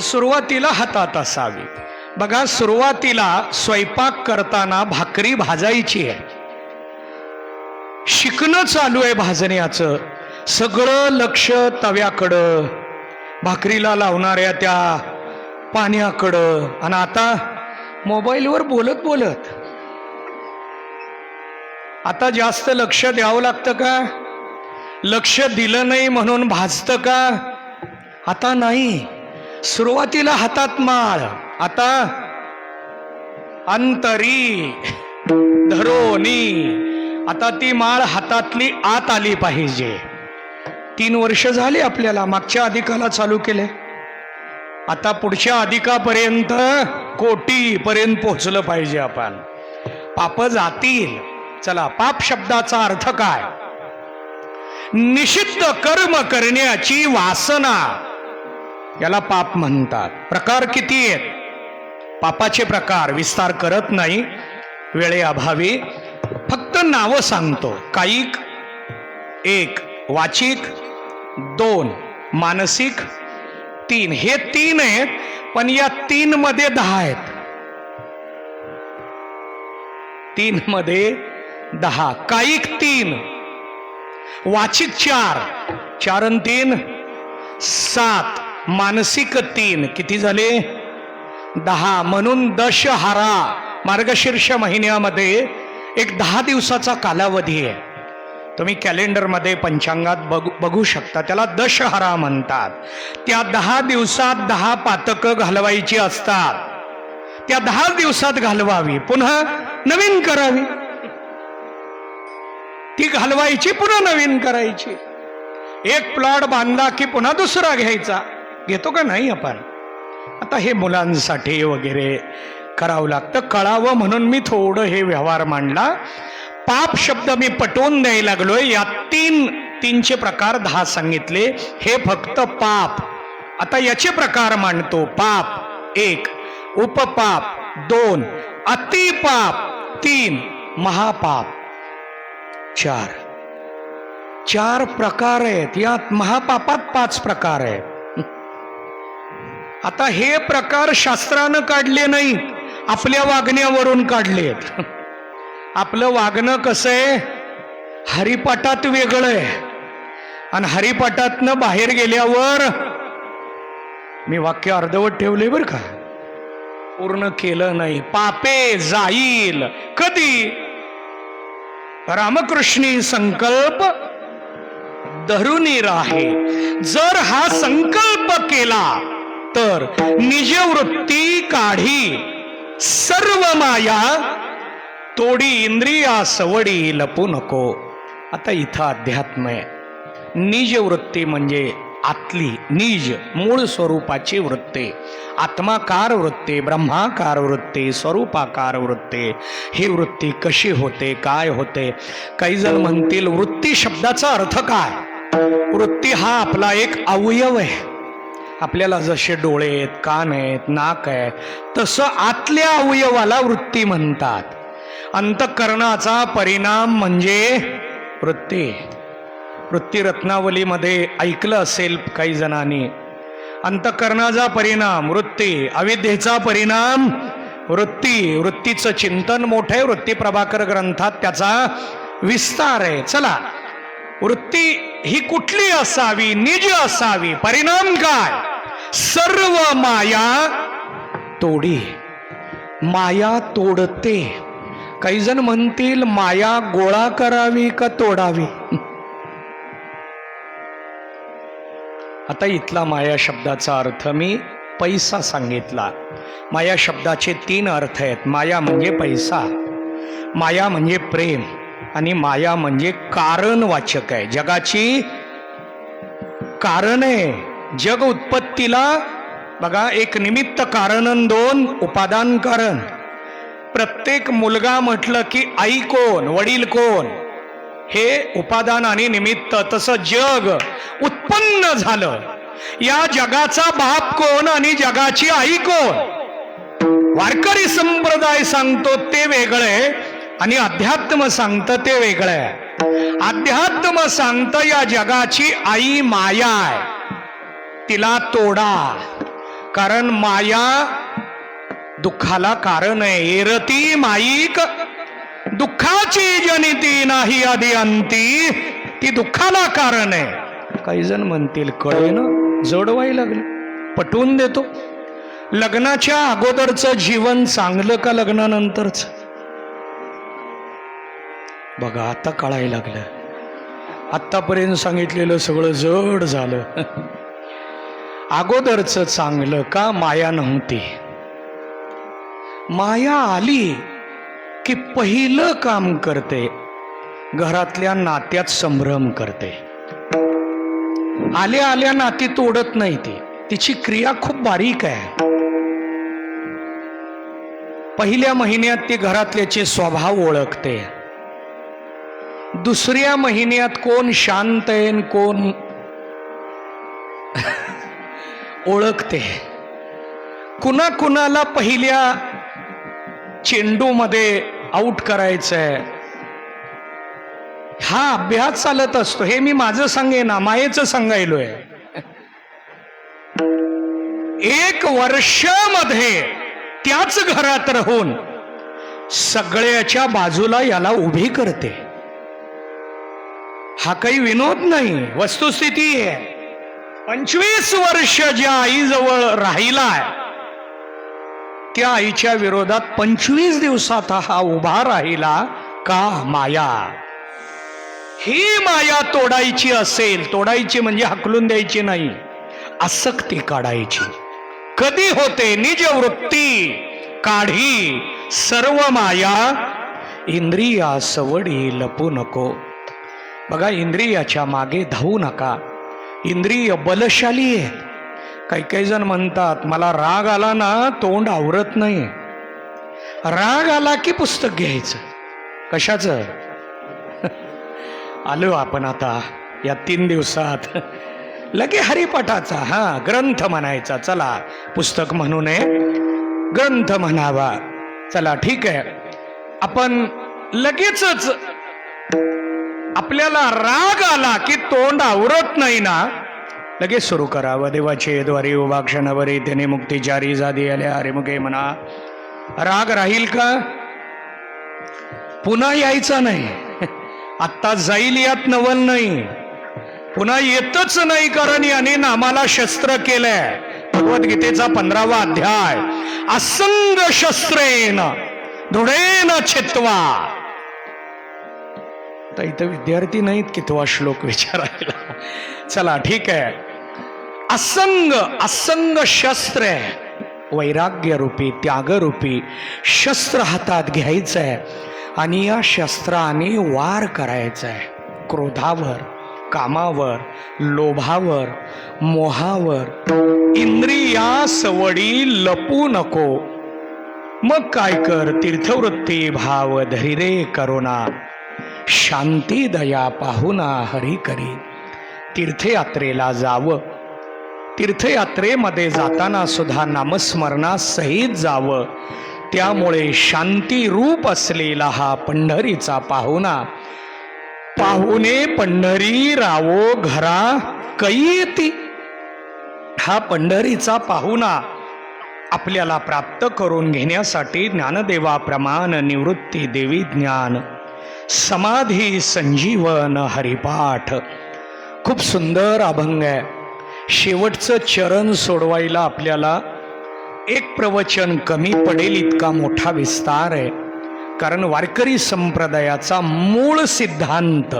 सुरुवातीला हातात असावी. बघा, सुरुवातीला स्वयंपाक करताना भाकरी भाजायची आहे. शिकणं चालू आहे भाजण्याचं. सगळं लक्ष तव्याकडं, भाकरीला लावणाऱ्या त्या पाण्याकडं. आणि आता मोबाईलवर बोलत बोलत. आता जास्त लक्ष द्यावं लागतं का? लक्ष दिलं नाही म्हणून भाजतं का? आता नाही. सुरुवातीला हातात माळ, आता अंतरी धरोनी. आता ती माळ हातातली आत आली पाहिजे. 3 वर्ष झाली आपल्याला. मागच्या अधिकाला चालू केले. आता पुढच्या अधिकापर्यंत कोटीपर्यंत पोहोचलं पाहिजे आपण. पाप जातील. चला, पाप शब्दाचा अर्थ काय? निषिद्ध कर्म करण्याची वासना, याला पाप म्हणतात. प्रकार किती आहेत पापाचे? प्रकार विस्तार करत नाही वेळेअभावी, फक्त नावं सांगतो. कायिक 1, वाचिक 2, मानसिक 3. हे 3 आहेत, पण या 3 मध्ये 10 आहेत. 3 मध्ये 10. कायिक 3, वाचिक 4, 4 आणि 3 7, मानसिक 3, किती झाले? 10. म्हणून दशहरा मार्गशीर्ष महिन्यामध्ये एक 10 दिवसाचा कालावधी आहे. तुम्ही कॅलेंडरमध्ये पंचांगात बघू शकता. त्याला दशहरा म्हणतात. त्या 10 दिवसात 10 पातकं घालवायची असतात. त्या 10 दिवसात घालवावी, पुन्हा नवीन करावी. ती घालवायची, पुन्हा नवीन करायची. एक प्लॉट बांधला की पुन्हा दुसरा घ्यायचा. घेतो का नाही आपण? आता हे मुलांसाठी वगैरे करावं लागतं. कळावं म्हणून मी थोडं हे व्यवहार मांडला. पाप शब्द मी पटवून द्यायला लागलोय. या 3चे प्रकार 10 सांगितले. हे फक्त पाप. आता याचे प्रकार मांडतो. पाप 1, उपपाप 2, अतिपाप 3, महापाप 4 प्रकार आहेत. यात महापापात 5 प्रकार आहेत. आता हे प्रकार शास्त्रानं काढले नाहीत, आपल्या वागण्यावरून काढलेत. आपलं वागणं कसं आहे? हरिपाठात वेगळं आहे, आणि हरिपाठातनं बाहेर गेल्यावर, मी वाक्य अर्धवट ठेवले बरं का, पूर्ण केलं नाही. पापे जाईल कधी? रामकृष्णी संकल्प धरुनी राहे. जर हा संकल्प केला तर निजवृत्ती काढी सर्व माया, तोडी इंद्रिया सवडी लपू नको. आता इथं अध्यात्म आहे. निजवृत्ती म्हणजे आतली, निज मूळ स्वरूपाची वृत्ती. आत्माकार वृत्ती, ब्रह्माकार वृत्ती, स्वरूपाकार वृत्ती. ही वृत्ती कशी होते, काय होते? काही जण म्हणतील वृत्ती शब्दाचा अर्थ काय? वृत्ती हा आपला एक अवयव आहे. आपल्याला जसे डोळे आहेत, कान आहेत, नाक आहे, तसं आतल्या अवयवाला वृत्ती म्हणतात. अंतःकरणाचा परिणाम म्हणजे वृत्ती. वृत्ती रत्नावलीमध्ये ऐकलं असेल काही जणांनी. अंतःकरणाचा परिणाम वृत्ती, अविद्येचा परिणाम वृत्ती. वृत्तीचं चिंतन मोठं आहे. वृत्ती प्रभाकर ग्रंथात त्याचा विस्तार आहे. चला, वृत्ती ही कुठली असावी? निज असावी. परिणाम काय? सर्व माया तोडी. माया तोडते. काही जण म्हणतील माया गोळा करावी का तोडावी? आता इथला माया शब्दाचा अर्थ मी पैसा सांगितला. माया शब्दाचे 3 अर्थ आहेत. माया म्हणजे पैसा, माया म्हणजे प्रेम, आणि माया म्हणजे कारणवाचक आहे. जगाची कारण आहे. जग उत्पत्तीला बघा, एक निमित्त कारण आणि 2 उपादान कारण. प्रत्येक मुलगा म्हटलं की आई कोण, वडील कोण, हे उपादान आणि निमित्त. तसं जग उत्पन्न झालं. या जगाचा बाप कोण आणि जगाची आई कोण? वारकरी संप्रदाय सांगतो ते वेगळे, आणि अध्यात्म सांगतं ते वेगळं आहे. अध्यात्म सांगतं या जगाची आई माया आहे, तिला तोडा. कारण माया दुःखाला कारण आहे. एरती माईक दुःखाची जनिती नाही आधी अंती, ती दुःखाला कारण आहे. काही जण म्हणतील कळेनं जोडवाय लागले. पटवून देतो. लग्नाच्या अगोदरचं जीवन चांगलं का लग्नानंतरच? बघा, आता कळायला लागलं. आत्तापर्यंत सांगितलेलं सगळं जड झालं. अगोदरचं चांगलं का? माया नव्हती. माया आली की पहिलं काम करते, घरातल्या नात्यात संभ्रम करते. आल्या आल्या नाती तोडत नाही ती. तिची क्रिया खूप बारीक आहे. पहिल्या महिन्यात ती घरातल्याचे स्वभाव ओळखते. दुसऱ्या महिन्यात कोण शांत आहे आणि कोण ओळखते. कुणाला पहिल्या चेंडूमध्ये आउट करायचंय हा अभ्यास चालत असतो. हे मी माझं सांगे ना, मायेचं सांगायलोय. 1 वर्षामध्ये त्याच घरात राहून सगळ्याच्या बाजूला याला उभी करते. हा काही विनोद नाही, वस्तुस्थिती आहे. 25 वर्ष ज्या आईजवळ राहिलाय त्या आईच्या विरोधात 25 दिवसात हा उभा राहिला का? माया. ही माया तोडायची असेल, तोडायची म्हणजे हाकलून द्यायची नाही, आसक्ती काढायची. कधी होते? निज वृत्ती काढी सर्व माया, इंद्रिया सवडी लपू नको. बघा, इंद्रियाच्या मागे धावू नका. इंद्रिय बलशाली आहे. काही जण म्हणतात मला राग आला ना तोंड आवरत नाही. राग आला की पुस्तक घ्यायचं. कशाचं? आलो आपण आता या 3 दिवसात लगे हरिपाठाचा ग्रंथ म्हणायचा. चला, पुस्तक म्हणू नये, ग्रंथ म्हणावा. चला ठीक आहे. आपण लगेचच आपल्याला राग आला की तोंड आवरत नाही ना, लगेच सुरू करावं. देवाचे द्वारी उभा क्षणवरी त्याने मुक्तिचारी जादी आल्या हरिमुखे म्हणा. राग राहील का? पुन्हा यायचा नाही. आत्ता जाईल यात नवल नाही, पुन्हा येतच नाही. कारण याने नामाला शस्त्र केलंय. भगवद्गीतेचा 15वा अध्याय, असंग शस्त्रेन दृढेन छित्वा. तर इथं विद्यार्थी नाहीत कितवा श्लोक विचारायला. चला ठीक आहे. असंग शस्त्र आहे. वैराग्य रूपी, त्यागरूपी शस्त्र हातात घ्यायचंय आणि या शस्त्राने वार करायचा आहे. क्रोधावर, कामावर, लोभावर, मोहावर. इंद्रिया सवडी लपू नको. मग काय कर? तीर्थवृत्ती भाव धरी रे करुणा, शांती दया पाहुना हरी करी. तीर्थयात्रेला जावं. तीर्थयात्रेमध्ये जाताना सुद्धा नामस्मरणासहित जावं. त्यामुळे शांती रूप असलेला हा पंढरीचा पाहुणा, पाहुणे पंढरी रावो घरा कैती. हा पंढरीचा पाहुणा आपल्याला प्राप्त करून घेण्यासाठी ज्ञानदेवाप्रमाण निवृत्ती देवी ज्ञान, समाधी संजीवन हरिपाठ. खूप सुंदर अभंग आहे. शेवटचं चरण सोडवायला आपल्याला एक प्रवचन कमी पडेल इतका मोठा विस्तार आहे. कारण वारकरी संप्रदायाचा मूळ सिद्धांत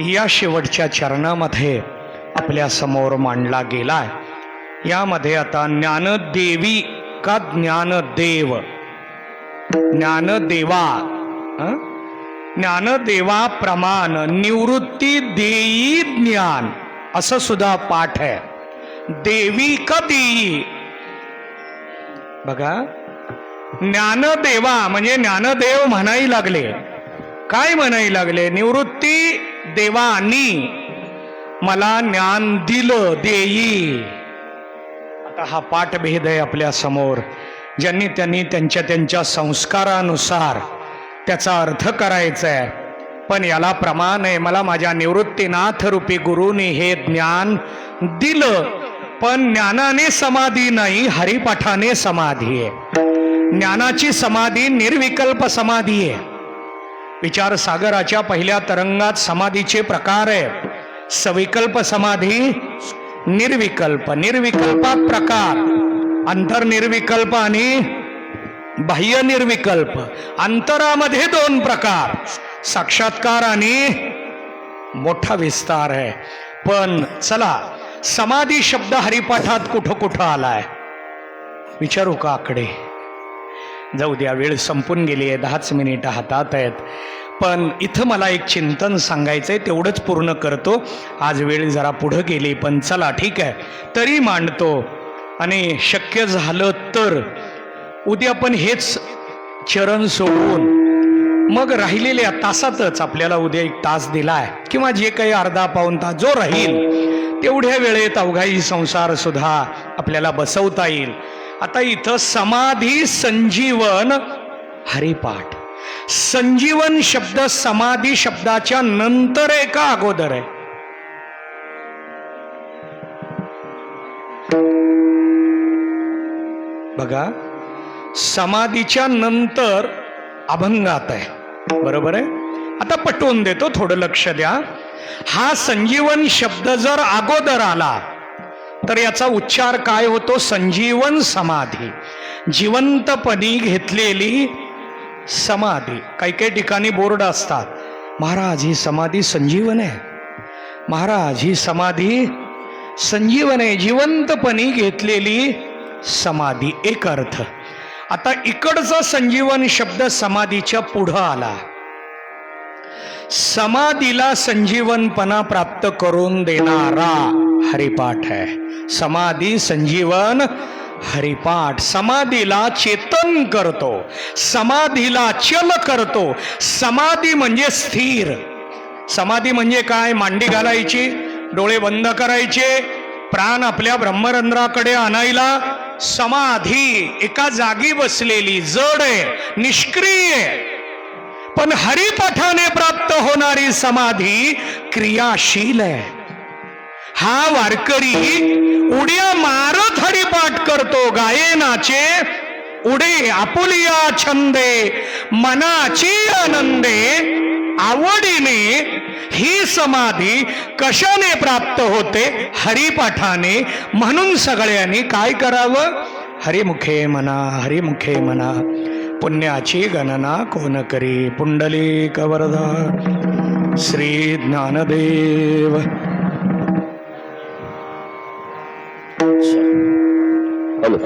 या शेवटच्या चरणामध्ये आपल्या समोर मांडला गेलाय. यामध्ये आता ज्ञानदेवी का ज्ञानदेव, ज्ञानदेवा, ज्ञानदेवा प्रमाण निवृत्ती देई ज्ञान असं सुद्धा पाठ आहे. देवी का देई. बघा, ज्ञानदेवा म्हणजे ज्ञानदेव म्हणायला लागले. काय म्हणायला लागले? निवृत्ती देवानी मला ज्ञान दिलं, देई. आता हा पाठभेद आहे आपल्या समोर. ज्यांनी त्यांनी त्यांच्या संस्कारानुसार त्याचा अर्थ करायचा आहे. पण याला प्रमाण आहे. मला माझ्या निवृत्तीनाथ रूपी गुरुने हे ज्ञान दिलं. पण ज्ञानाने समाधी नाही, हरिपाठाने समाधी आहे. ज्ञानाची समाधी निर्विकल्प समाधी आहे. विचार सागराच्या पहिल्या तरंगात समाधीचे प्रकार आहे. सविकल्प समाधी, निर्विकल्प. निर्विकल्पात प्रकार अंतर्निर्विकल्प आणि बाह्य निर्विकल्प. अंतरामध्ये 2 प्रकार, साक्षात्कार आणि मोठा विस्तार आहे. पण चला, समाधी शब्द हरिपाठात कुठं आलाय विचारू का? आकडे जाऊ द्या, वेळ संपून गेली आहे. 10च मिनिटं हातात आहेत. पण इथं मला एक चिंतन सांगायचंय, तेवढंच पूर्ण करतो. आज वेळ जरा पुढं गेली, पण चला ठीक आहे, तरी मांडतो. आणि शक्य झालं तर उद्या पण हेच चरण सोडून मग राहिलेल्या तासातच, आपल्याला उद्या 1 तास दिलाय किंवा जे काही अर्धा पाऊण तास जो राहील तेवढ्या वेळेत अवघाई संसार सुद्धा आपल्याला बसवता येईल. आता इथं समाधी संजीवन हरिपाठ. संजीवन शब्द समाधी शब्दाच्या नंतर आहे का अगोदर आहे? बघा, समाधीच्या नंतर अभंगात आहे, बरोबर आहे. आता पटवून देतो, थोडं लक्ष द्या. हा संजीवन शब्द जर अगोदर आला तर याचा उच्चार काय होतो? संजीवन समाधी, जिवंतपणी घेतलेली समाधी. काही काही ठिकाणी बोर्ड असतात, महाराज ही समाधी संजीवन आहे, महाराज ही समाधी संजीवन आहे, जिवंतपणी घेतलेली समाधी. एक अर्थ. आता इकडचा संजीवन शब्द समाधीच्या पुढं आला. समाधीला संजीवनपणा प्राप्त करून देणारा हरिपाठ आहे. समाधी संजीवन हरिपाठ. समाधीला चेतन करतो, समाधीला चल करतो. समाधी म्हणजे स्थिर. समाधी म्हणजे काय? मांडी घालायची, डोळे बंद करायचे, प्राण आपल्या ब्रह्मरंध्राकडे आणायला. समाधी एका जागी बसलेली, जड आहे, निष्क्रिय आहे. पण हरिपाठाने प्राप्त होणारी समाधी क्रियाशील आहे. हा वारकरी उड्या मारत हरिपाठ करतो. गायनाचे उडे आपुलिया छंदे, मनाची आनंदे आवडीने. ही समाधी कशाने प्राप्त होते? हरिपाठाने. म्हणून सगळ्यांनी काय करावं? हरिमुखे म्हणा, हरिमुखे म्हणा. पुण्याची गणना कोण करी. पुंडलिक वरदा श्री ज्ञानदेव. हॅलो.